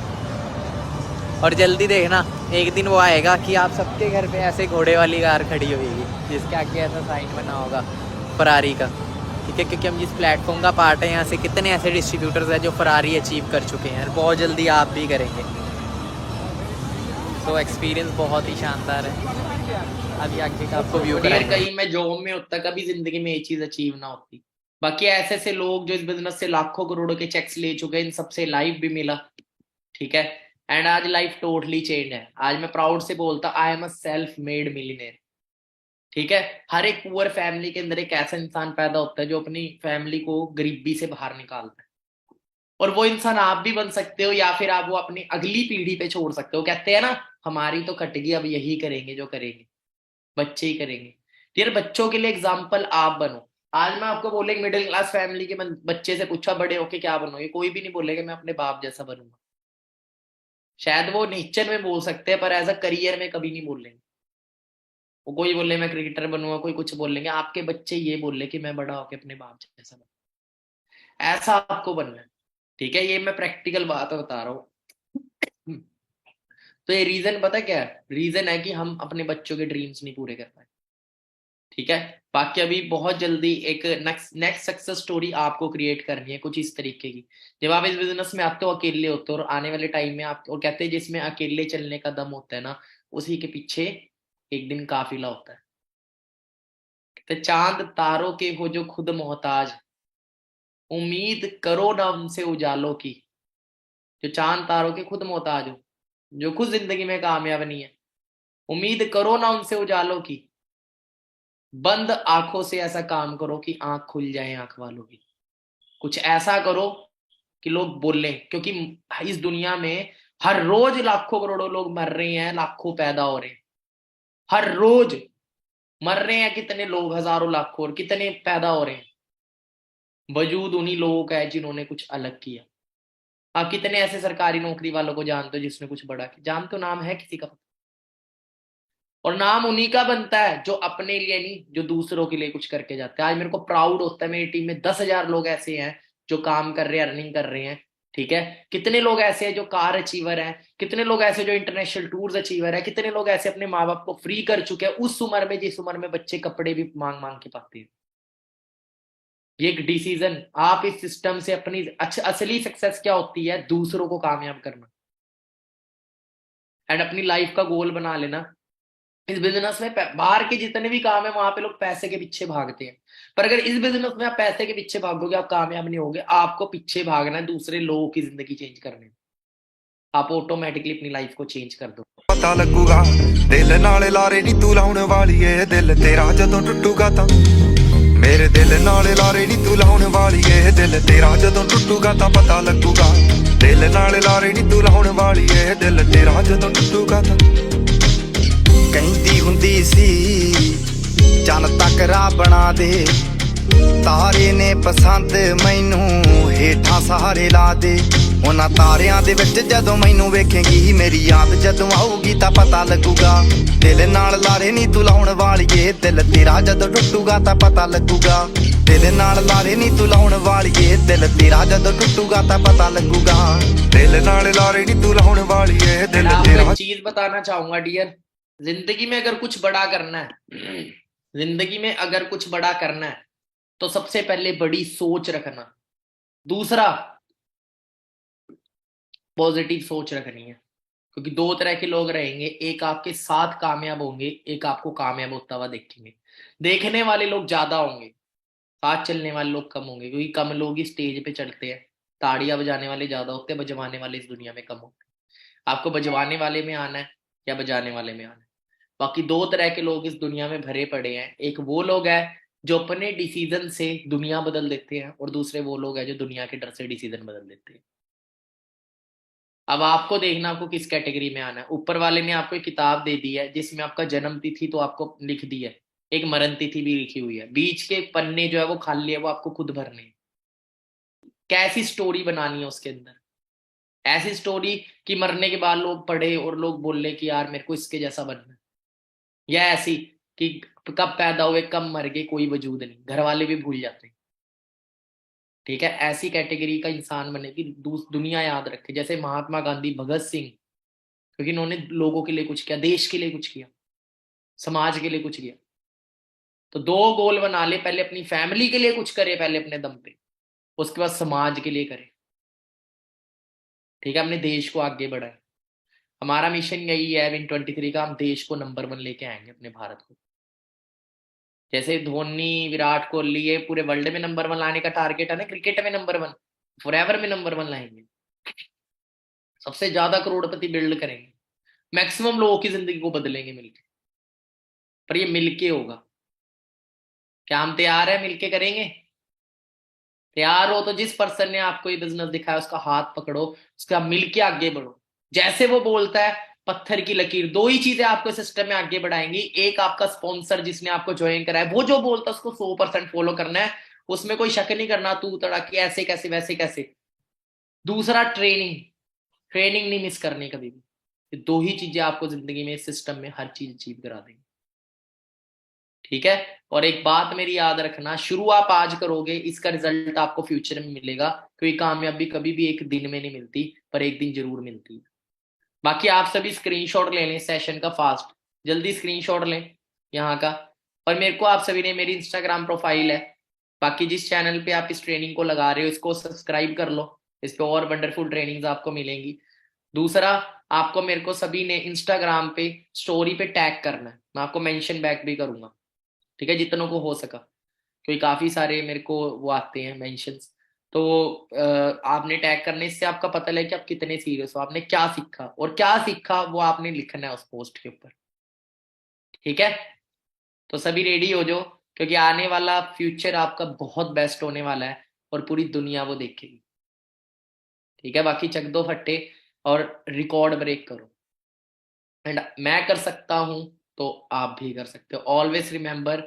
और जल्दी देखना एक दिन वो आएगा कि आप सबके घर पे ऐसे घोड़े वाली कार खड़ी होगी जिसके आगे ऐसा साइन बना होगा फरारी का, ठीक है, क्योंकि हम जिस प्लेटफॉर्म का पार्ट है यहाँ से कितने ऐसे डिस्ट्रीब्यूटर्स हैं जो फरारी अचीव कर चुके हैं, बहुत जल्दी आप भी करेंगे। तो एक्सपीरियंस बहुत ही शानदार है। अभी आगे का आपको व्यू यार कहीं मैं जॉब में होता कभी जिंदगी में ये चीज अचीव ना होती। बाकी ऐसे ऐसे लोग जो इस बिजनेस से लाखों करोड़ों के चेक्स ले चुके हैं, इन सबसे लाइफ भी मिला, ठीक है। एंड आज लाइफ टोटली चेंज है। आज मैं प्राउड से बोलता I am a self made millionaire, ठीक है। हर एक पुअर फैमिली के अंदर एक ऐसा इंसान पैदा होता है जो अपनी फैमिली को गरीबी से बाहर निकालता है, और वो इंसान आप भी बन सकते हो, या फिर आप वो अपनी अगली पीढ़ी पे छोड़ सकते हो। कहते हैं ना हमारी तो कटेगी, अब यही करेंगे जो करेंगे, बच्चे ही करेंगे। यार बच्चों के लिए एग्जाम्पल आप बनो। आज मैं आपको बोलेंगे मिडिल क्लास फैमिली के बच्चे से पूछा बड़े होके क्या बनोगे, कोई भी नहीं बोलेगा मैं अपने बाप जैसा बनूंगा। शायद वो नेचर में बोल सकते हैं पर एज अ करियर में कभी नहीं बोलेंगे। वो कोई बोले मैं क्रिकेटर बनूंगा, कोई कुछ बोलेंगे, आपके बच्चे ये बोले कि मैं बड़ा होके अपने बाप जैसा बनूंगा। ऐसा आपको बनना है, ठीक है। ये मैं प्रैक्टिकल बात बता रहा हूँ। तो ये रीजन पता क्या है? रीजन है कि हम अपने बच्चों के ड्रीम्स नहीं पूरे कर पाए, ठीक है। बाकी अभी बहुत जल्दी एक नेक्स्ट सक्सेस स्टोरी आपको क्रिएट करनी है कुछ इस तरीके की। जब आप इस बिजनेस में आते हो अकेले होते हो, और आने वाले टाइम में आप, और कहते हैं जिसमें अकेले चलने का दम होता है ना, उसी के पीछे एक दिन काफिला होता है। कहते चांद तारों के हो जो खुद मोहताज, उम्मीद करो ना उनसे उजालों की। जो चांद तारों के खुद मोहताज हो, जो खुद जिंदगी में कामयाब नहीं है, उम्मीद करो ना उनसे उजालों की। बंद आंखों से ऐसा काम करो कि आंख खुल जाए आंख वालों की। कुछ ऐसा करो कि लोग बोलें, क्योंकि इस दुनिया में हर रोज लाखों करोड़ों लोग मर रहे हैं, लाखों पैदा हो रहे हैं, हर रोज मर रहे हैं कितने लोग, हजारों लाखों, और कितने पैदा हो रहे हैं। वजूद उन्हीं लोगों का है जिन्होंने कुछ अलग किया। आप कितने ऐसे सरकारी नौकरी वालों को जानते हो जिसने कुछ बड़ा किया? जानते हो? नाम है किसी का? और नाम उन्हीं का बनता है जो अपने लिए नहीं, जो दूसरों के लिए कुछ करके जाते हैं। आज मेरे को प्राउड होता है मेरी टीम में 10,000 लोग ऐसे हैं जो काम कर रहे हैं, अर्निंग कर रहे हैं, ठीक है। कितने लोग ऐसे हैं जो कार अचीवर हैं, कितने लोग ऐसे जो इंटरनेशनल टूर्स अचीवर है, कितने लोग ऐसे अपने माँ बाप को फ्री कर चुके हैं उस उम्र में जिस उम्र में बच्चे कपड़े भी मांग मांग के पाते हैं। ये एक डिसीजन, आप इस सिस्टम से अपनी असली सक्सेस क्या होती है? दूसरों को कामयाब करना, एंड अपनी लाइफ का गोल बना लेना। इस बिजनेस में बाहर के जितने भी काम है वहां पे लोग पैसे के पीछे भागते हैं, पर अगर इस बिजनेस में आप पैसे के पीछे भागोगे आप कामयाब नहीं होगे। आपको पीछे भागना है दूसरे लोगों की जिंदगी चेंज करने, आप ऑटोमेटिकली अपनी लाइफ को चेंज कर दो। पता लगूगा दिल नाले लारे नी तू लाउन वाली है, दिल तेरा जदों टुटूगा तां मेरे दिल नाले लारे नी तू लाउन वाली है, दिल तेरा जदों टुटूगा तां पता लगूगा। दिल नाले लारे नी तू लाउन वाली है, दिल तेरा जदों टुटूगा तां। ਕਹਿੰਦੀ ਹੁੰਦੀ ਸੀ ਚੰਨ ਤੱਕ ਰਾਹ ਬਣਾ ਦੇ, ਤਾਰੇ ਨੇ ਪਸੰਦ ਮੈਨੂੰ ਹੇਠਾਂ ਸਹਾਰੇ ਲਾ ਦੇ ਉਹਨਾਂ ਤਾਰਿਆਂ ਦੇ ਵਿੱਚ ਜਦੋਂ ਮੈਨੂੰ ਵੇਖੇਂਗੀ ਮੇਰੀ ਯਾਦ ਜਦੋਂ ਆਊਗੀ ਤਾਂ ਪਤਾ ਲੱਗੂਗਾ ਦਿਲ ਨਾਲ ਲਾਰੇ ਨਹੀਂ ਤੂੰ ਲਾਉਣ ਵਾਲੀਏ ਦਿਲ ਤੇਰਾ ਜਦੋਂ ਟੁੱਟੂਗਾ ਤਾਂ ਪਤਾ ਲੱਗੂਗਾ ਦਿਲ ਨਾਲ ਲਾਰੇ ਨਹੀਂ ਤੂੰ ਲਾਉਣ ਵਾਲੀਏ ਦਿਲ ਤੇਰਾ ਜਦੋਂ ਟੁੱਟੂਗਾ ਤਾਂ ਪਤਾ ਲੱਗੂਗਾ ਦਿਲ ਨਾਲ ਲਾਰੇ ਨਹੀਂ ਤੂੰ ਲਾਉਣ ਵਾਲੀਏ ਦਿਲ मैं आपको ਤੇਰਾ एक चीज बताना चाहूंगा डियर, जिंदगी में अगर कुछ बड़ा करना है, जिंदगी में अगर कुछ बड़ा करना है तो सबसे पहले बड़ी सोच रखना। दूसरा, पॉजिटिव सोच रखनी है, क्योंकि दो तरह के लोग रहेंगे, एक आपके साथ कामयाब होंगे, एक आपको कामयाब होता हुआ देखेंगे। देखने वाले लोग ज्यादा होंगे, साथ चलने वाले लोग कम होंगे, क्योंकि कम लोग ही स्टेज पे चढ़ते हैं। ताड़ियां बजाने वाले ज्यादा होते हैं, बजवाने वाले इस दुनिया में कम होते हैं। आपको बजवाने वाले में आना है या बजाने वाले में आना है। बाकी दो तरह के लोग इस दुनिया में भरे पड़े हैं, एक वो लोग हैं जो अपने डिसीजन से दुनिया बदल देते हैं, और दूसरे वो लोग हैं जो दुनिया के डर से डिसीजन बदल देते हैं। अब आपको देखना आपको किस कैटेगरी में आना है। ऊपर वाले ने आपको एक किताब दे दी है जिसमें आपका जन्म तिथि तो आपको लिख दी है, एक मरण तिथि भी लिखी हुई है, बीच के पन्ने जो है वो खाली है, वो आपको खुद भरने हैं। कैसी स्टोरी बनानी है उसके अंदर, ऐसी स्टोरी कि मरने के बाद लोग पढ़े और लोग बोले कि यार मेरे को इसके जैसा बनना है, या ऐसी कि कब पैदा हुए कब मर गए कोई वजूद नहीं, घर वाले भी भूल जाते हैं। ठीक है, ऐसी कैटेगरी का इंसान बने कि दुनिया याद रखे। जैसे महात्मा गांधी, भगत सिंह, क्योंकि इन्होंने लोगों के लिए कुछ किया, देश के लिए कुछ किया, समाज के लिए कुछ किया। तो दो गोल बना ले, पहले अपनी फैमिली के लिए कुछ करे पहले अपने दम पे, उसके बाद समाज के लिए करे। ठीक है, अपने देश को आगे बढ़ाए। हमारा मिशन यही है विन 23 का, हम देश को नंबर 1 लेके आएंगे, अपने भारत को। जैसे धोनी, विराट कोहली, ये पूरे वर्ल्ड में नंबर 1 लाने का टारगेट है ना, क्रिकेट में नंबर 1, फॉरएवर में नंबर 1 लाएंगे, सबसे ज्यादा करोड़पति बिल्ड करेंगे, मैक्सिमम लोगों की जिंदगी को बदलेंगे मिलके। पर ये मिलके होगा। क्या हम तैयार है? मिलके करेंगे? तैयार हो तो जिस पर्सन ने आपको ये बिजनेस दिखाया उसका हाथ पकड़ो, उसका मिलके आगे बढ़ो। जैसे वो बोलता है, पत्थर की लकीर, दो ही चीजें आपको सिस्टम में आगे बढ़ाएंगी। एक आपका स्पॉन्सर जिसने आपको ज्वाइन करा है, वो जो बोलता है उसको 100% फॉलो करना है, उसमें कोई शक नहीं करना तू तड़ा कि ऐसे कैसे वैसे कैसे। दूसरा, ट्रेनिंग, ट्रेनिंग नहीं मिस करनी कभी भी। ये दो ही चीजें आपको जिंदगी में सिस्टम में हर चीज अचीव करा देंगी। ठीक है, और एक बात मेरी याद रखना, शुरू आप आज करोगे, इसका रिजल्ट आपको फ्यूचर में मिलेगा, क्योंकि कामयाबी कभी भी एक दिन में नहीं मिलती, पर एक दिन जरूर मिलती है। बाकी आप सभी स्क्रीनशॉट ले लें सेशन का, फास्ट जल्दी स्क्रीनशॉट लें यहाँ का। और मेरे को आप सभी ने, मेरी इंस्टाग्राम प्रोफाइल है, बाकी जिस चैनल पे आप इस ट्रेनिंग को लगा रहे हो इसको सब्सक्राइब कर लो, इस पे और वंडरफुल ट्रेनिंग्स आपको मिलेंगी। दूसरा, आपको मेरे को सभी ने इंस्टाग्राम पे स्टोरी पे टैग करना है, मैं आपको मेंशन बैक भी करूंगा। ठीक है, जितनों को हो सका, क्योंकि काफी सारे मेरे को वो आते हैं मेंशंस, तो आपने टैग करने से आपका पता लगे कि आप कितने सीरियस हो, आपने क्या सीखा, और क्या सीखा वो आपने लिखना है उस पोस्ट के ऊपर। ठीक है, तो सभी रेडी हो जाओ, क्योंकि आने वाला फ्यूचर आपका बहुत बेस्ट होने वाला है और पूरी दुनिया वो देखेगी। ठीक है, बाकी चक दो फट्टे और रिकॉर्ड ब्रेक करो। एंड मैं कर सकता हूं तो आप भी कर सकते हो। Always remember,